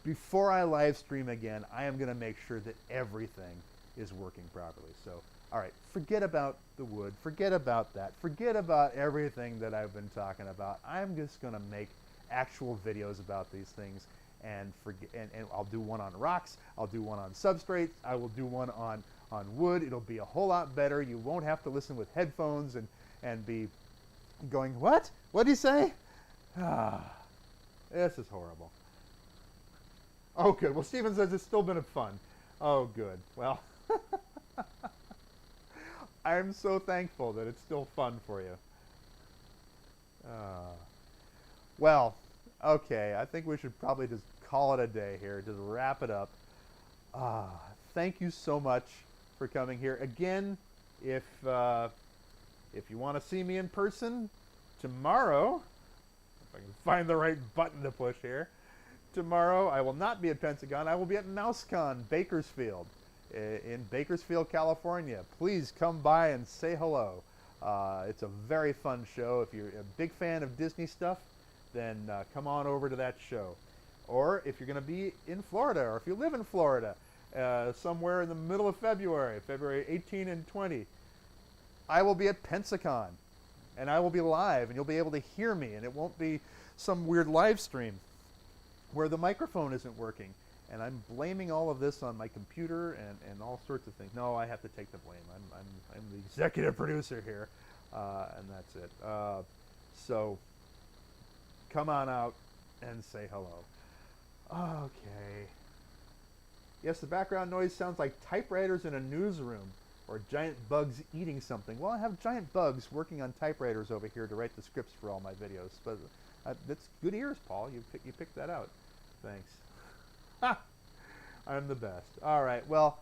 before I live stream again, I am going to make sure that everything is working properly. So, all right, forget about the wood, forget about that, forget about everything that I've been talking about. I'm just going to make actual videos about these things, and I'll do one on rocks, I'll do one on substrates, I will do one on wood. It'll be a whole lot better. You won't have to listen with headphones and be going, what? What did he say? This is horrible. Oh, good. Well, Steven says it's still been fun. Oh, good. Well, I'm so thankful that it's still fun for you. Well, okay. I think we should probably just call it a day here. Just wrap it up. Thank you so much for coming here. Again, if you want to see me in person, tomorrow, if I can find the right button to push here, tomorrow I will not be at Pentagon. I will be at MouseCon, Bakersfield, in Bakersfield, California. Please come by and say hello. It's a very fun show. If you're a big fan of Disney stuff, then come on over to that show. Or if you're going to be in Florida, or if you live in Florida, somewhere in the middle of February, February 18 and 20, I will be at Pensacon, and I will be live, and you'll be able to hear me, and it won't be some weird live stream where the microphone isn't working, and I'm blaming all of this on my computer and all sorts of things. No, I have to take the blame. I'm the executive producer here, and that's it. So come on out and say hello. Okay. Yes, the background noise sounds like typewriters in a newsroom or giant bugs eating something. Well, I have giant bugs working on typewriters over here to write the scripts for all my videos. But that's good ears, Paul. You picked that out. Thanks. Ha! I'm the best. All right. Well,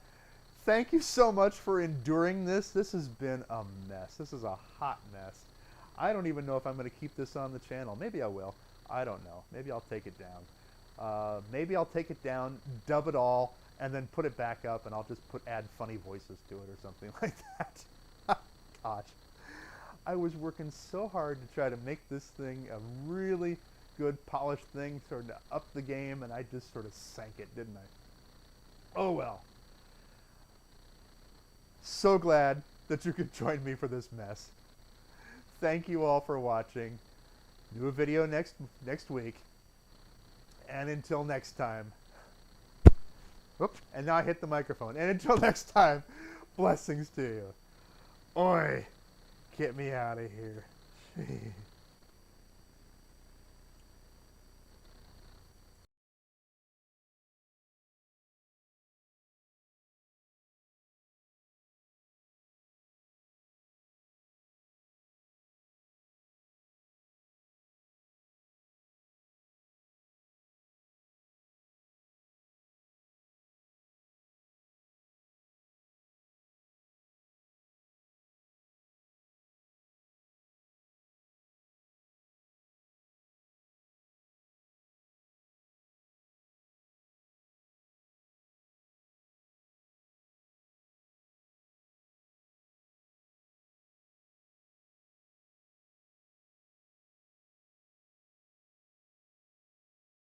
thank you so much for enduring this. This has been a mess. This is a hot mess. I don't even know if I'm going to keep this on the channel. Maybe I will. I don't know. Maybe I'll take it down. Maybe I'll take it down, dub it all, and then put it back up, and I'll just add funny voices to it or something like that. Gosh. I was working so hard to try to make this thing a really good, polished thing, sort of up the game, and I just sort of sank it, didn't I? Oh well. So glad that you could join me for this mess. Thank you all for watching. New video next week. And until next time. Oops, and now I hit the microphone. And until next time, blessings to you. Oi, get me out of here. Jeez.